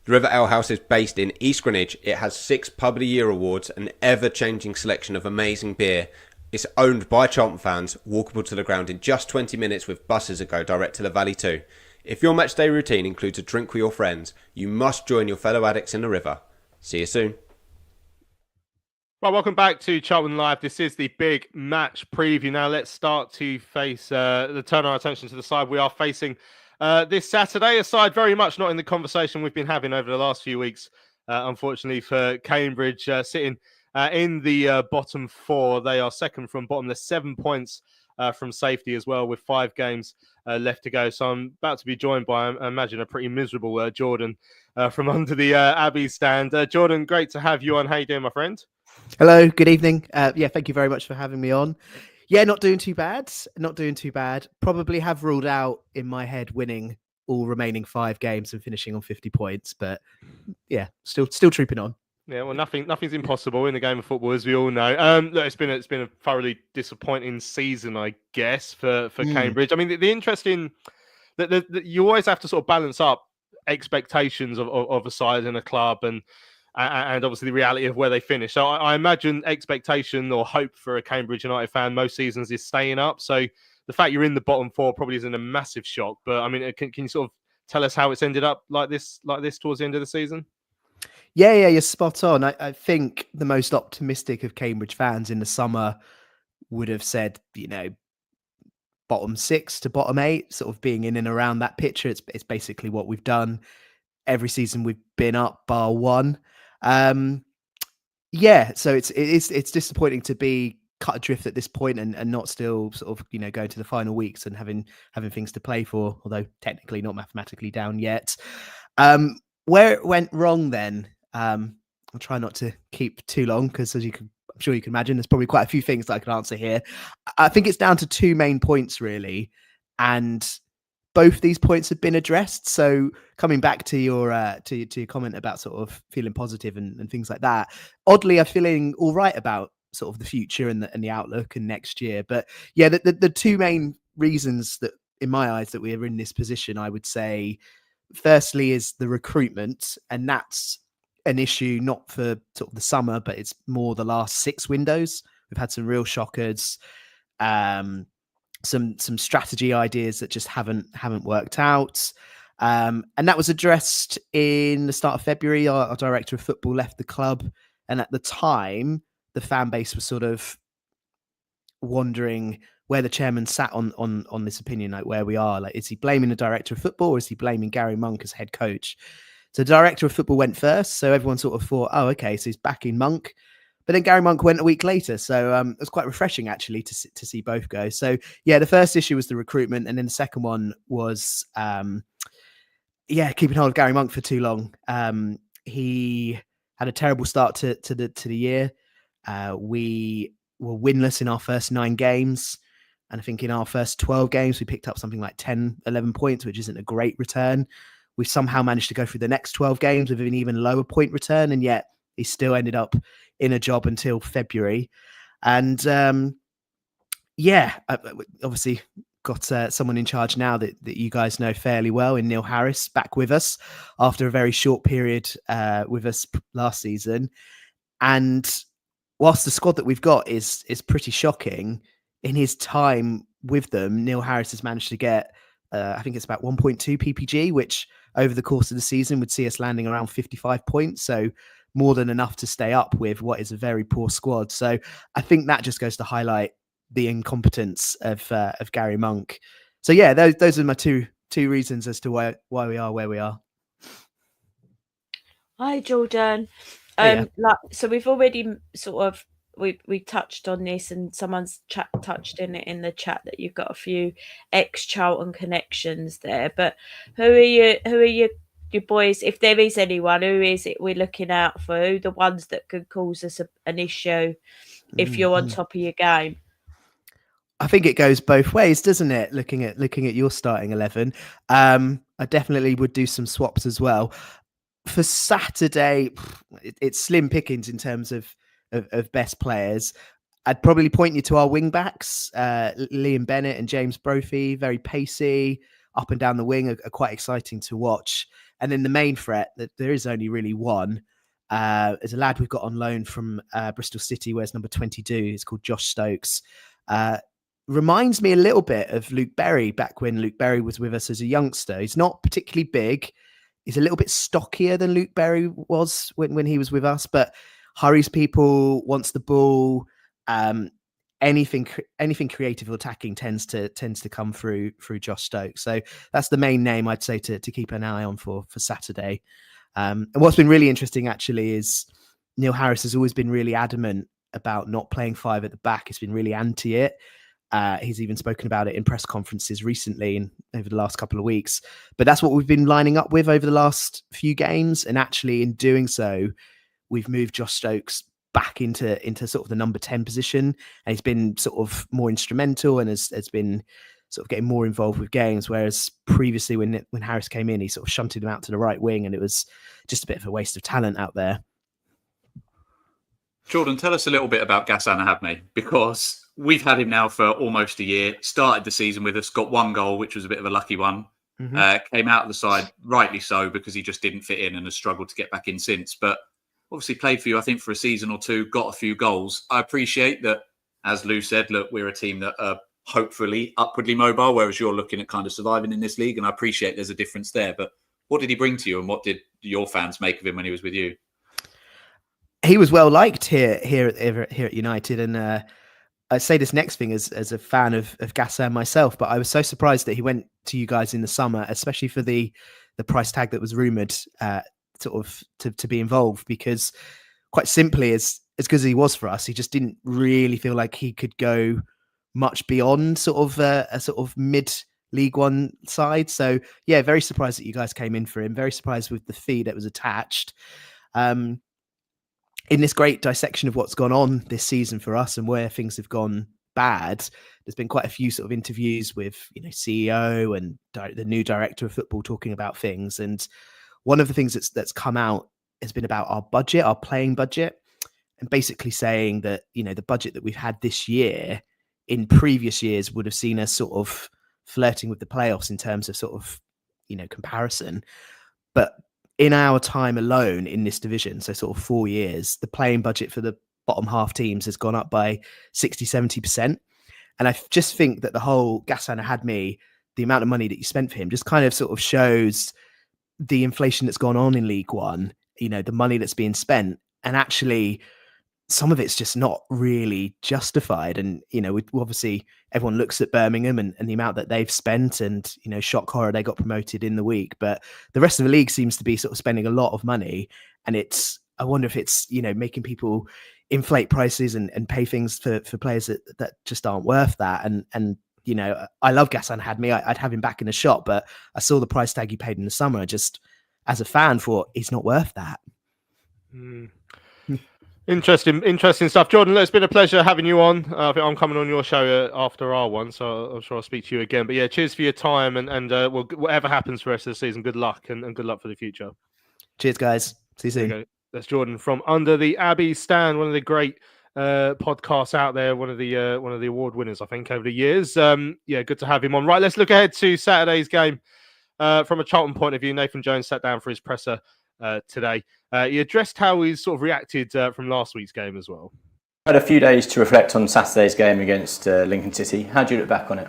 The River Ale House is based in East Greenwich. It has 6 Pub of the Year awards, an ever-changing selection of amazing beer. It's owned by Charlton fans, walkable to the ground in just 20 minutes with buses that go direct to the Valley too. If your matchday routine includes a drink with your friends, you must join your fellow addicts in the River. See you soon. Well, welcome back to Charlton Live. This is the big match preview. Now, let's start to face turn our attention to the side we are facing this Saturday. A side very much not in the conversation we've been having over the last few weeks. Unfortunately for Cambridge, sitting in the bottom four. They are second from bottom. They're 7 points from safety as well, with 5 games left to go. So I'm about to be joined by, I imagine, a pretty miserable Jordan from under the Abbey stand. Jordan, great to have you on. How you doing, my friend? Hello, good evening. Yeah, thank you very much for having me on. Yeah, not doing too bad. Not doing too bad. Probably have ruled out in my head winning all remaining 5 games and finishing on 50 points. But yeah, still trooping on. Yeah, well, nothing's impossible in the game of football, as we all know. Look, it's been a thoroughly disappointing season, I guess, for Cambridge. I mean, the interesting that you always have to sort of balance up expectations of a side and a club, and obviously the reality of where they finish. So I imagine expectation or hope for a Cambridge United fan most seasons is staying up. So the fact you're in the bottom 4 probably isn't a massive shock. But I mean, can you sort of tell us how it's ended up like this towards the end of the season? Yeah, you're spot on. I think the most optimistic of Cambridge fans in the summer would have said, bottom 6 to bottom 8, sort of being in and around that picture. It's basically what we've done every season. We've been up bar 1. Yeah, so it's disappointing to be cut adrift at this point and not still sort of going to the final weeks and having things to play for, although technically not mathematically down yet. Where it went wrong then, I'll try not to keep too long because I'm sure you can imagine, there's probably quite a few things that I can answer here. I think it's down to 2 main points really, and both these points have been addressed. So coming back to your comment about sort of feeling positive and things like that, oddly, I'm feeling all right about sort of the future and the outlook and next year. But yeah, the 2 main reasons that, in my eyes, that we are in this position, I would say, firstly is the recruitment, and that's an issue not for sort of the summer, but it's more the last 6 windows. We've had some real shockers, some strategy ideas that just haven't worked out, and that was addressed in the start of February. Our director of football left the club, and at the time, the fan base was sort of wondering where the chairman sat on this opinion, like where we are. Like, is he blaming the director of football or is he blaming Gary Monk as head coach? So the director of football went first. So everyone sort of thought, oh, okay, so he's backing Monk. But then Gary Monk went a week later. So it was quite refreshing, actually, to see both go. So, yeah, the first issue was the recruitment. And then the second one was, keeping hold of Gary Monk for too long. He had a terrible start to the year. We were winless in our first 9 games. And I think in our first 12 games, we picked up something like 10, 11 points, which isn't a great return. We've somehow managed to go through the next 12 games with an even lower point return. And yet he still ended up in a job until February. And obviously got someone in charge now that you guys know fairly well in Neil Harris, back with us after a very short period with us last season. And whilst the squad that we've got is pretty shocking, in his time with them, Neil Harris has managed to get, I think it's about 1.2 PPG, which over the course of the season would see us landing around 55 points. So more than enough to stay up with what is a very poor squad. So I think that just goes to highlight the incompetence of Gary Monk. So yeah, those are my two reasons as to why we are where we are. Hi, Jordan. So we've already sort of we touched on this, and someone's touched in it in the chat that you've got a few ex-Charlton connections there. But who are your boys? If there is anyone, who is it we're looking out for? Who are the ones that could cause us an issue if you're on top of your game? I think it goes both ways, doesn't it? Looking at your starting 11, I definitely would do some swaps as well. For Saturday, it's slim pickings in terms of best players. I'd probably point you to our wing backs, Liam Bennett and James Brophy, very pacey, up and down the wing, are quite exciting to watch. And then the main threat, that there is only really one, is a lad we've got on loan from Bristol City, wears number 22. It's called Josh Stokes. Reminds me a little bit of Luke Berry back when Luke Berry was with us as a youngster. He's not particularly big. He's a little bit stockier than Luke Berry was when he was with us, but hurries people, wants the ball. Anything creative or attacking tends to come through Josh Stokes. So that's the main name I'd say to keep an eye on for Saturday. And what's been really interesting actually is Neil Harris has always been really adamant about not playing 5 at the back. He's been really anti it. He's even spoken about it in press conferences recently and over the last couple of weeks. But that's what we've been lining up with over the last few games. And actually in doing so, we've moved Josh Stokes back into sort of the number 10 position. And he's been sort of more instrumental and has been sort of getting more involved with games. Whereas previously when Harris came in, he sort of shunted him out to the right wing and it was just a bit of a waste of talent out there. Jordan, tell us a little bit about Ghassan Ahadme, because we've had him now for almost a year, started the season with us, got 1 goal, which was a bit of a lucky one. Came out of the side, rightly so, because he just didn't fit in and has struggled to get back in since. But obviously played for you, I think, for a season or two, got a few goals. I appreciate that, as Lou said, look, we're a team that are hopefully upwardly mobile, whereas you're looking at kind of surviving in this league. And I appreciate there's a difference there. But what did he bring to you and what did your fans make of him when he was with you? He was well liked here at United, and I say this next thing as a fan of Ghassan myself, but I was so surprised that he went to you guys in the summer, especially for the price tag that was rumoured sort of to be involved, because quite simply, as good as he was for us, he just didn't really feel like he could go much beyond sort of a sort of mid League One side. So yeah, very surprised that you guys came in for him. Very surprised with the fee that was attached. In this great dissection of what's gone on this season for us and where things have gone bad, there's been quite a few sort of interviews with, CEO and the new director of football talking about things. And one of the things that's come out has been about our budget, our playing budget, and basically saying that, the budget that we've had this year in previous years would have seen us sort of flirting with the playoffs in terms of sort of, comparison. But in our time alone in this division, so sort of 4 years, the playing budget for the bottom half teams has gone up by 60-70%. And I just think that the whole Ghassan Ahadme, the amount of money that you spent for him, just kind of sort of shows the inflation that's gone on in League One, the money that's being spent. And actually, some of it's just not really justified. And, obviously everyone looks at Birmingham and the amount that they've spent and, shock horror, they got promoted in the week. But the rest of the league seems to be sort of spending a lot of money. And I wonder if it's, making people inflate prices and pay things for players that just aren't worth that. And I love Ghassan Ahadme. I'd have him back in the shop, but I saw the price tag he paid in the summer. I just, as a fan, thought he's not worth that. Interesting stuff, Jordan. Look, it's been a pleasure having you on. I think I'm coming on your show after our one, so I'm sure I'll speak to you again. But yeah, cheers for your time, and whatever happens for the rest of the season, good luck and good luck for the future. Cheers, guys. See you soon. That's Jordan from Under the Abbey Stand, one of the great podcasts out there, one of the award winners, I think, over the years. Good to have him on. Right, let's look ahead to Saturday's game from a Charlton point of view. Nathan Jones sat down for his presser today. He addressed how he's sort of reacted from last week's game as well. Had a few days to reflect on Saturday's game against Lincoln City. How do you look back on it?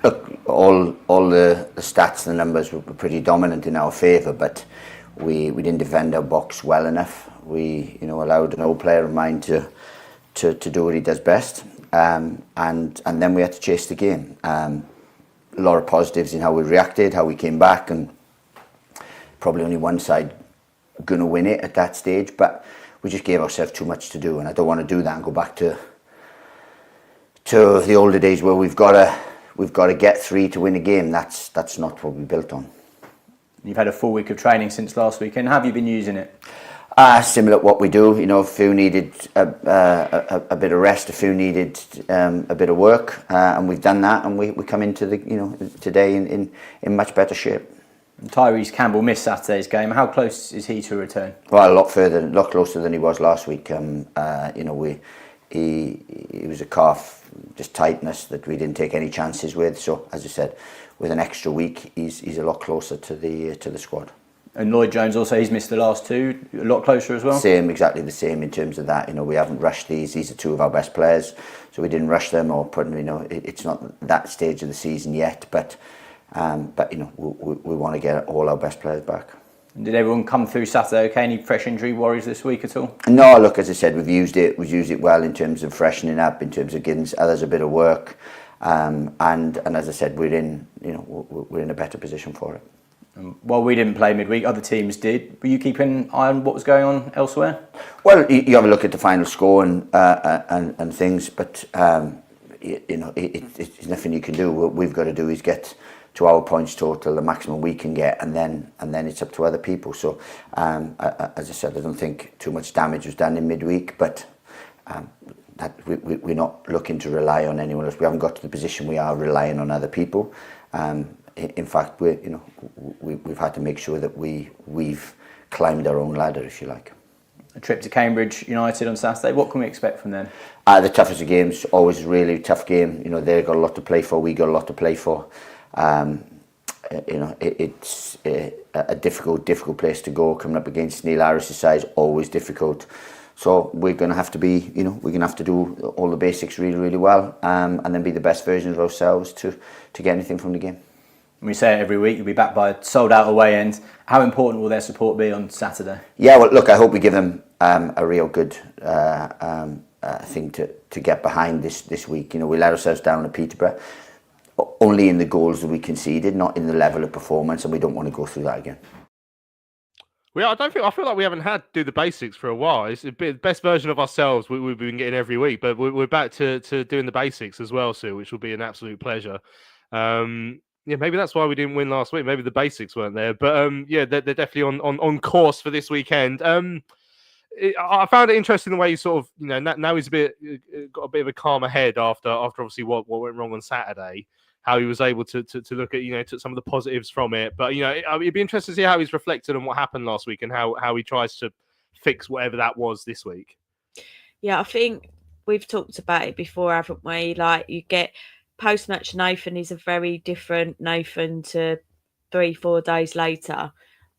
Look, all the stats, the numbers were pretty dominant in our favour, but we didn't defend our box well enough. We allowed an old player of mine to do what he does best, and then we had to chase the game. A lot of positives in how we reacted, how we came back, and probably only one side going to win it at that stage, but we just gave ourselves too much to do, and I don't want to do that and go back to the older days where we've got to get 3 to win a game. That's not what we built on. You've had a full week of training since last weekend. How have you been using it? Similar to what we do. A few needed a bit of rest, a few needed a bit of work, and we've done that, and we come into today in much better shape. Tyrese Campbell missed Saturday's game. How close is he to a return? Well, a lot closer than he was last week. He was a calf, just tightness that we didn't take any chances with. So, as I said, with an extra week, he's a lot closer to the squad. And Lloyd Jones also, he's missed the last 2, a lot closer as well? Exactly the same in terms of that. We haven't rushed these. These are 2 of our best players, so we didn't rush them or put them. It's not that stage of the season yet, but we want to get all our best players back. Did everyone come through Saturday okay? Any fresh injury worries this week at all? No, look, as I said, we've used it well in terms of freshening up, in terms of giving others a bit of work, and as I said, we're in a better position for it. While we didn't play midweek, other teams did. Were you keeping an eye on what was going on elsewhere? Well, you have a look at the final score and things, but it's nothing you can do. What we've got to do is get to our points total, the maximum we can get, and then it's up to other people. So, as I said, I don't think too much damage was done in midweek, but that we're not looking to rely on anyone else. We haven't got to the position we are relying on other people. In fact, we've had to make sure that we've climbed our own ladder, if you like. A trip to Cambridge United on Saturday. What can we expect from them? The toughest of games, always a really tough game. They've got a lot to play for. We got a lot to play for. It's a difficult place to go. Coming up against Neil Harris' side, always difficult. So we're going to have to be, we're going to have to do all the basics really, really well, and then be the best version of ourselves to get anything from the game. We say it every week, you'll be back by a sold-out away end. How important will their support be on Saturday? Yeah, well, look, I hope we give them a real good thing to get behind this week. We let ourselves down at Peterborough, only in the goals that we conceded, not in the level of performance, and we don't want to go through that again. I feel like we haven't had do the basics for a while. It's the best version of ourselves we've been getting every week, but we're back to doing the basics as well, Sue, which will be an absolute pleasure. Yeah, maybe that's why we didn't win last week. Maybe the basics weren't there, but yeah, they're definitely on course for this weekend. I found it interesting the way you sort of, now he's got a bit of a calmer head after obviously what went wrong on Saturday. How he was able to look at took some of the positives from it, but it'd be interesting to see how he's reflected on what happened last week and how he tries to fix whatever that was this week. Yeah, I think we've talked about it before, haven't we? Like, you get post-match Nathan is a very different Nathan to 3-4 days later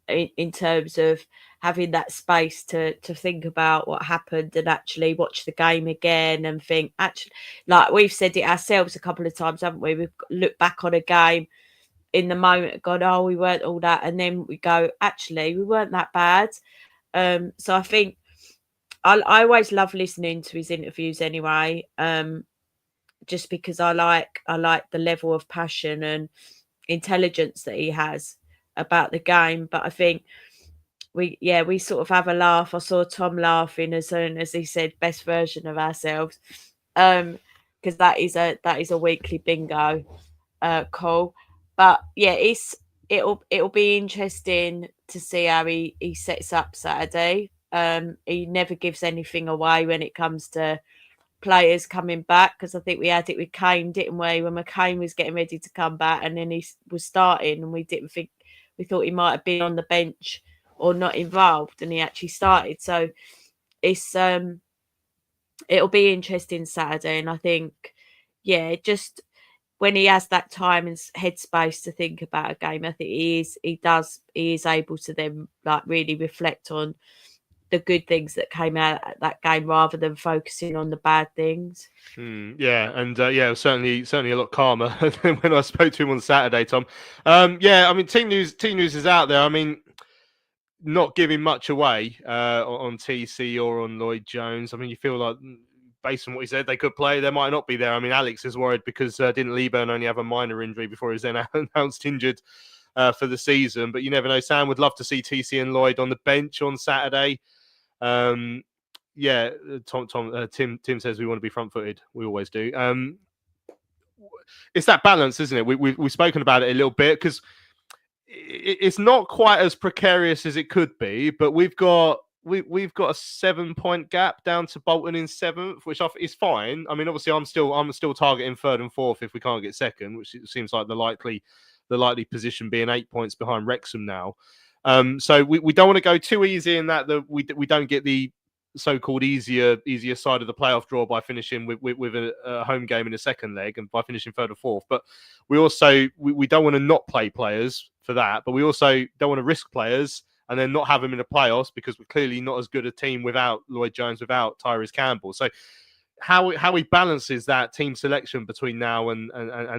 in terms of having that space to think about what happened and actually watch the game again and think, actually, like we've said it ourselves a couple of times, haven't we? We've looked back on a game in the moment and gone, oh, we weren't all that. And then we go, actually, we weren't that bad. So I think I always love listening to his interviews anyway, just because I like the level of passion and intelligence that he has about the game. But I think we sort of have a laugh. I saw Tom laughing as soon as he said best version of ourselves, because that is a weekly bingo call. But yeah, it'll be interesting to see how he sets up Saturday. He never gives anything away when it comes to players coming back, because I think we had it with Kane, didn't we, when McCain was getting ready to come back and then he was starting and we thought he might have been on the bench or not involved, and he actually started. So it's it'll be interesting Saturday, and I think just when he has that time and headspace to think about a game, I think he is able to then like really reflect on the good things that came out of that game rather than focusing on the bad things. Yeah, and certainly a lot calmer than when I spoke to him on Saturday, Tom. I mean, team news is out there. I mean, not giving much away on TC or on Lloyd Jones. I mean, you feel like, based on what he said, they could play. They might not be there. I mean, Alex is worried because didn't Leeburn only have a minor injury before he was then announced injured for the season? But you never know. Sam would love to see TC and Lloyd on the bench on Saturday. Tim says we want to be front-footed. We always do. It's that balance, isn't it? We've spoken about it a little bit, because it's not quite as precarious as it could be, but we've got a 7-point gap down to Bolton in 7th, which is fine. I mean, obviously, I'm still targeting 3rd and 4th if we can't get 2nd, which seems like the likely position being 8 points behind Wrexham now. So we don't want to go too easy in that we don't get the so-called easier side of the playoff draw by finishing with a home game in the second leg and by finishing 3rd or 4th. But we also we don't want to not play players for that, but we also don't want to risk players and then not have them in the playoffs, because we're clearly not as good a team without Lloyd Jones, without Tyrese Campbell. So how he balances that team selection between now and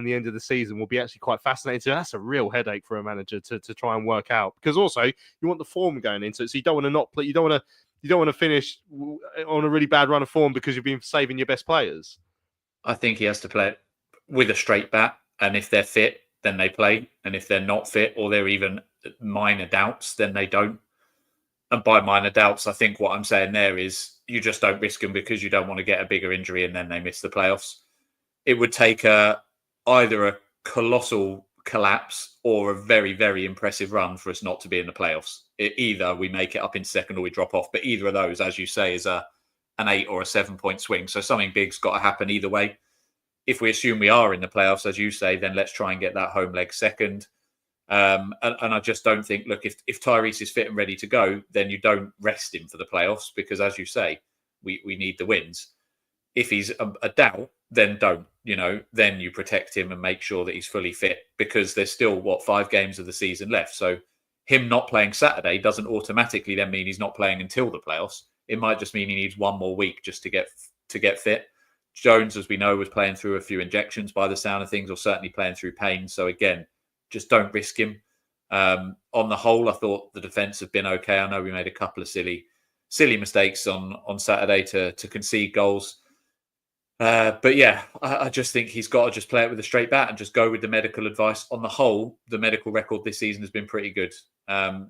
the end of the season will be actually quite fascinating. So that's a real headache for a manager to try and work out, because also you want the form going into it, so you don't want to not play. You don't want to finish on a really bad run of form because you've been saving your best players. I think he has to play it with a straight bat, and if they're fit, then they play, and if they're not fit or they're even minor doubts, then they don't. And by minor doubts, I think what I'm saying there is you just don't risk them because you don't want to get a bigger injury and then they miss the playoffs. It would take either a colossal collapse or a very, very impressive run for us not to be in the playoffs. Either we make it up in second or we drop off. But either of those, as you say, is an 8 or a 7 point swing. So something big's got to happen either way. If we assume we are in the playoffs, as you say, then let's try and get that home leg second. And I just don't think, look, if Tyrese is fit and ready to go, then you don't rest him for the playoffs because, as you say, we need the wins. If he's a doubt, then don't, then you protect him and make sure that he's fully fit, because there's still, 5 games of the season left. So him not playing Saturday doesn't automatically then mean he's not playing until the playoffs. It might just mean he needs one more week just to get fit. Jones, as we know, was playing through a few injections by the sound of things, or certainly playing through pain. So again, just don't risk him. On the whole, I thought the defence have been okay. I know we made a couple of silly mistakes on Saturday to concede goals. But yeah, I just think he's got to just play it with a straight bat and just go with the medical advice. On the whole, the medical record this season has been pretty good.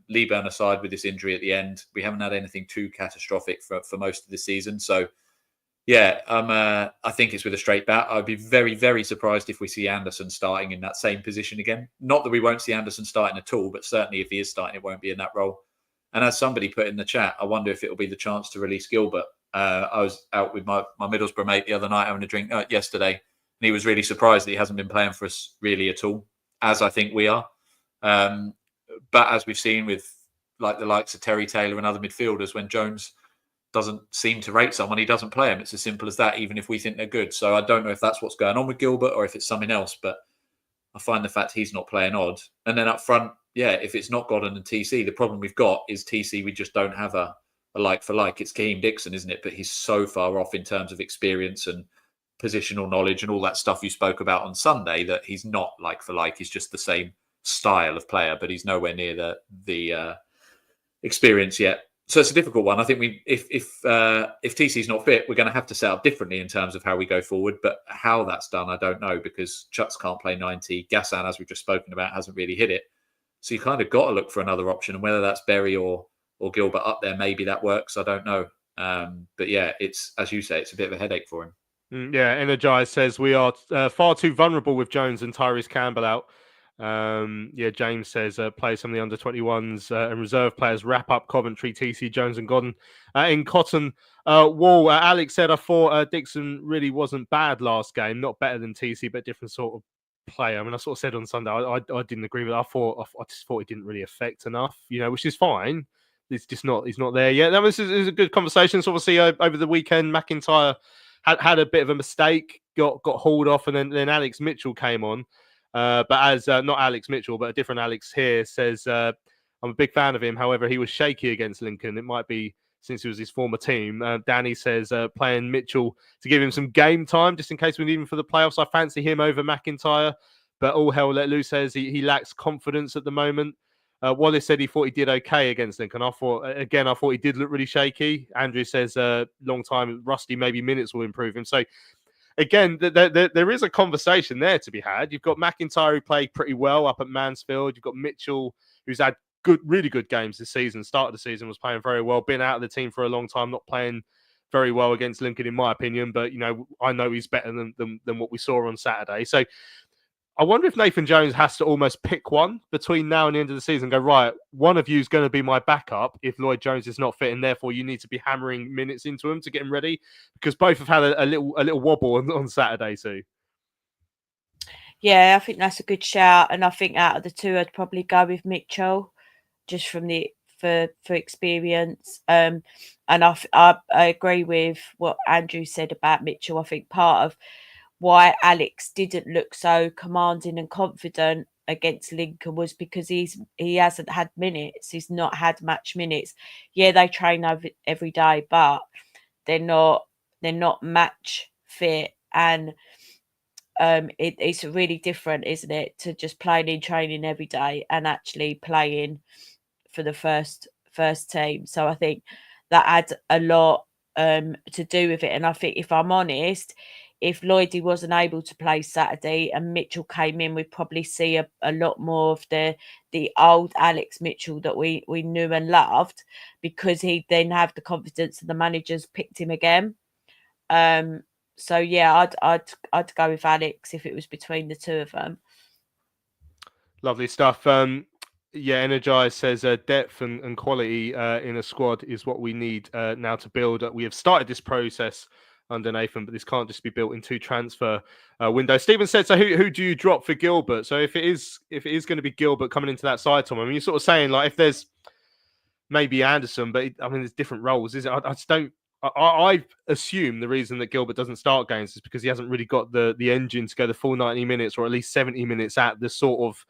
Leeburn aside with this injury at the end, we haven't had anything too catastrophic for most of the season. So yeah, I think it's with a straight bat. I'd be very, very surprised if we see Anderson starting in that same position again. Not that we won't see Anderson starting at all, but certainly if he is starting, it won't be in that role. And as somebody put in the chat, I wonder if it'll be the chance to release Gilbert. I was out with my Middlesbrough mate the other night having a drink yesterday, and he was really surprised that he hasn't been playing for us really at all, as I think we are. But as we've seen with the likes of Terry Taylor and other midfielders, when Jones doesn't seem to rate someone, he doesn't play him. It's as simple as that, even if we think they're good. So I don't know if that's what's going on with Gilbert or if it's something else, but I find the fact he's not playing odd. And then up front, yeah, if it's not Godden and TC, the problem we've got is TC, we just don't have a like for like. It's Keane Dixon, isn't it? But he's so far off in terms of experience and positional knowledge and all that stuff you spoke about on Sunday that he's not like for like. He's just the same style of player, but he's nowhere near the experience yet. So it's a difficult one. I think if TC's not fit, we're going to have to set up differently in terms of how we go forward. But how that's done, I don't know, because Chucks can't play 90. Gassan, as we've just spoken about, hasn't really hit it. So you kind of got to look for another option. And whether that's Berry or Gilbert up there, maybe that works. I don't know. But yeah, it's, as you say, it's a bit of a headache for him. Yeah, Energize says we are far too vulnerable with Jones and Tyrese Campbell out. James says play some of the under-21s and reserve players, wrap up Coventry, TC, Jones and Godden. In Cotton Wall, Alex said, I thought Dixon really wasn't bad last game, not better than TC, but different sort of player. I mean, I sort of said on Sunday, I didn't agree with it. I just thought it didn't really affect enough, which is fine. It's just not, he's not there yet. Now, this is a good conversation. So obviously over the weekend, McIntyre had a bit of a mistake, got hauled off, and then Alex Mitchell came on. But as not Alex Mitchell, but a different Alex here says, I'm a big fan of him. However, he was shaky against Lincoln. It might be since he was his former team. Danny says playing Mitchell to give him some game time, just in case we need him for the playoffs. I fancy him over McIntyre, but all hell let loose says he lacks confidence at the moment. Wallace said he thought he did okay against Lincoln. I thought he did look really shaky. Andrew says long time rusty, maybe minutes will improve him. So again, there is a conversation there to be had. You've got McIntyre, who played pretty well up at Mansfield. You've got Mitchell, who's had really good games this season. Start of the season was playing very well. Been out of the team for a long time, not playing very well against Lincoln, in my opinion. But I know he's better than what we saw on Saturday. So I wonder if Nathan Jones has to almost pick one between now and the end of the season. Go, right, one of you is going to be my backup if Lloyd Jones is not fit, and therefore you need to be hammering minutes into him to get him ready, because both have had a little wobble on Saturday too. Yeah, I think that's a good shout, and I think out of the two, I'd probably go with Mitchell, just from for experience. And I agree with what Andrew said about Mitchell. I think part of why Alex didn't look so commanding and confident against Lincoln was because he hasn't had minutes. He's not had match minutes. Yeah, they train every day, but they're not they're not match fit, and it's really different, isn't it, to just playing in training every day and actually playing for the first team. So I think that adds a lot to do with it. And I think, if I'm honest, if Lloydie wasn't able to play Saturday and Mitchell came in, we'd probably see a lot more of the old Alex Mitchell that we knew and loved, because he'd then have the confidence that the managers picked him again. So yeah, I'd go with Alex if it was between the two of them. Lovely stuff. Yeah, Energize says depth and quality in a squad is what we need now to build. We have started this process under Nathan, but this can't just be built in 2 transfer windows. Stephen said, so who do you drop for Gilbert? So if it is going to be Gilbert coming into that side, Tom, I mean, you're sort of saying, like, if there's maybe Anderson, but I mean, there's different roles, is it? I just don't. I assume the reason that Gilbert doesn't start games is because he hasn't really got the engine to go the full 90 minutes, or at least 70 minutes at the sort of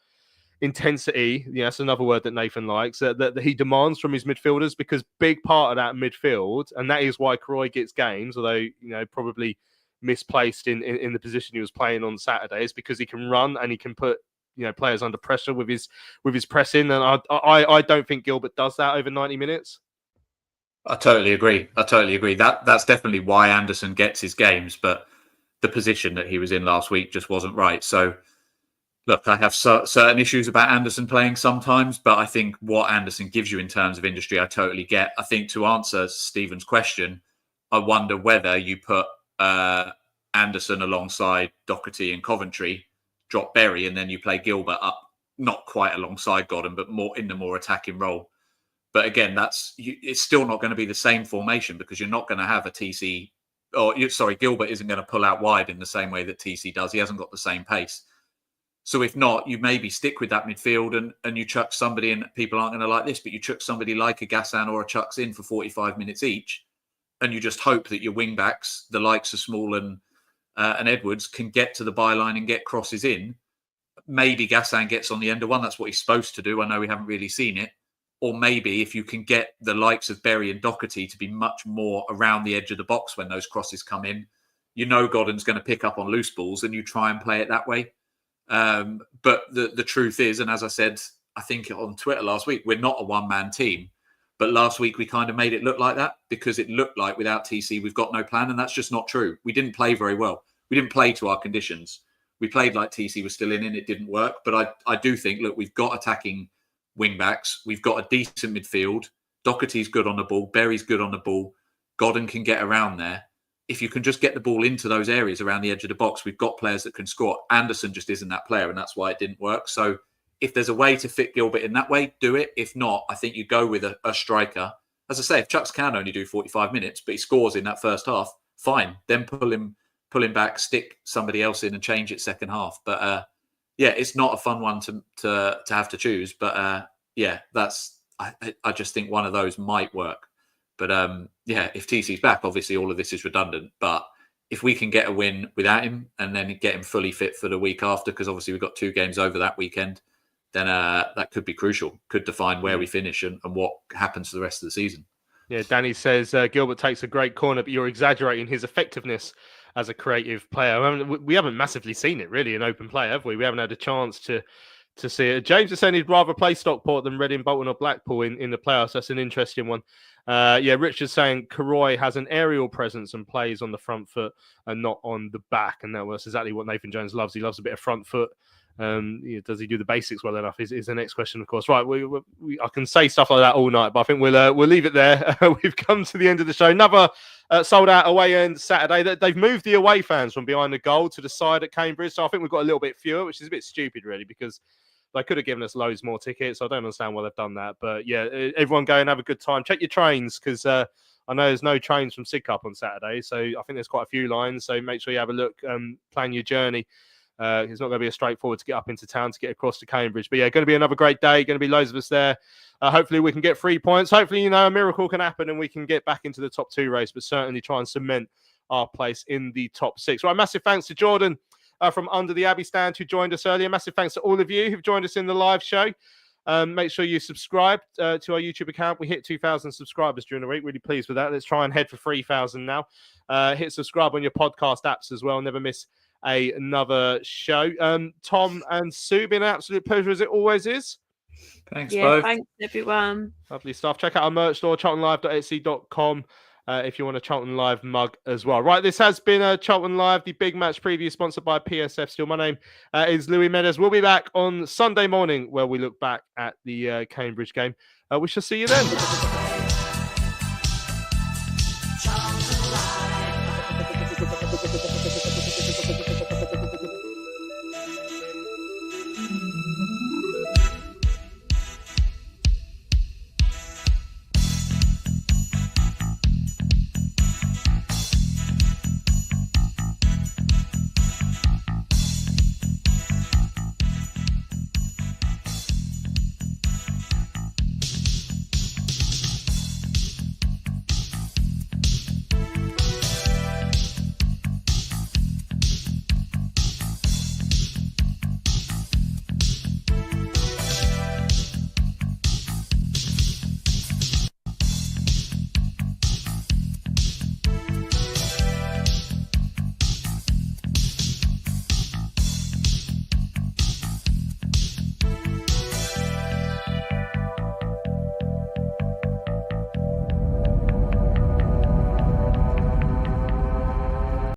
intensity. Yeah, that's another word that Nathan likes, that he demands from his midfielders, because big part of that midfield, and that is why Croy gets games, although, probably misplaced in the position he was playing on Saturday, is because he can run and he can put players under pressure with his pressing, and I don't think Gilbert does that over 90 minutes. I totally agree. That's definitely why Anderson gets his games, but the position that he was in last week just wasn't right. So, look, I have certain issues about Anderson playing sometimes, but I think what Anderson gives you in terms of industry, I totally get. I think, to answer Stephen's question, I wonder whether you put Anderson alongside Doherty and Coventry, drop Berry, and then you play Gilbert up, not quite alongside Godden, but more in the more attacking role. But again, it's still not going to be the same formation, because you're not going to have a TC, Gilbert isn't going to pull out wide in the same way that TC does. He hasn't got the same pace. So if not, you maybe stick with that midfield and you chuck somebody in. People aren't going to like this, but you chuck somebody like a Gassan or a Chucks in for 45 minutes each, and you just hope that your wing backs, the likes of Small and Edwards, can get to the byline and get crosses in. Maybe Gassan gets on the end of one. That's what he's supposed to do. I know we haven't really seen it. Or maybe if you can get the likes of Berry and Doherty to be much more around the edge of the box when those crosses come in, Godden's going to pick up on loose balls, and you try and play it that way. But the truth is, and as I said, I think on Twitter last week, we're not a one-man team. But last week we kind of made it look like that, because it looked like without TC we've got no plan, and that's just not true. We didn't play very well. We didn't play to our conditions. We played like TC was still in, and it didn't work. But I do think, look, we've got attacking wing backs. We've got a decent midfield. Doherty's good on the ball. Berry's good on the ball. Godden can get around there. If you can just get the ball into those areas around the edge of the box, we've got players that can score. Anderson just isn't that player, and that's why it didn't work. So if there's a way to fit Gilbert in that way, do it. If not, I think you go with a striker. As I say, if Chucks can only do 45 minutes, but he scores in that first half, fine. Then pull him back, stick somebody else in and change it second half. But yeah, it's not a fun one to have to choose. But yeah, I just think one of those might work. But yeah, if TC's back, obviously all of this is redundant. But if we can get a win without him and then get him fully fit for the week after, because obviously we've got 2 games over that weekend, then that could be crucial. Could define where we finish and what happens for the rest of the season. Yeah, Danny says Gilbert takes a great corner, but you're exaggerating his effectiveness as a creative player. I mean, we haven't massively seen it really in open play, have we? We haven't had a chance to see it. James is saying he'd rather play Stockport than Reading, Bolton or Blackpool in the playoffs. That's an interesting one. Yeah, Richard's saying Karoy has an aerial presence and plays on the front foot and not on the back. And that was exactly what Nathan Jones loves. He loves a bit of front foot. Does he do the basics well enough? Is the next question, of course. Right, I can say stuff like that all night, but I think we'll leave it there. We've come to the end of the show. Another sold out away end Saturday. They've moved the away fans from behind the goal to the side at Cambridge, so I think we've got a little bit fewer, which is a bit stupid, really, because they could have given us loads more tickets. I don't understand why they've done that, but yeah, everyone go and have a good time. Check your trains, because I know there's no trains from Sidcup on Saturday, so I think there's quite a few lines. So make sure you have a look, plan your journey. It's not going to be a straightforward to get up into town to get across to Cambridge. But yeah, going to be another great day. Going to be loads of us there. Hopefully we can get 3 points. Hopefully, a miracle can happen and we can get back into the top 2 race, but certainly try and cement our place in the top 6. Right, massive thanks to Jordan from Under the Abbey stand who joined us earlier. Massive thanks to all of you who've joined us in the live show. Make sure you subscribe to our YouTube account. We hit 2,000 subscribers during the week. Really pleased with that. Let's try and head for 3,000 now. Hit subscribe on your podcast apps as well. Never miss another show. Tom and Sue, been an absolute pleasure as it always is. Thanks, both. Thanks, everyone. Lovely stuff. Check out our merch store, charltonlive.etsy.com. If you want a Charlton Live mug as well. Right, this has been a Charlton Live, the big match preview sponsored by PSF Steel. My name is Louis Meadows. We'll be back on Sunday morning where we look back at the Cambridge game. We shall see you then.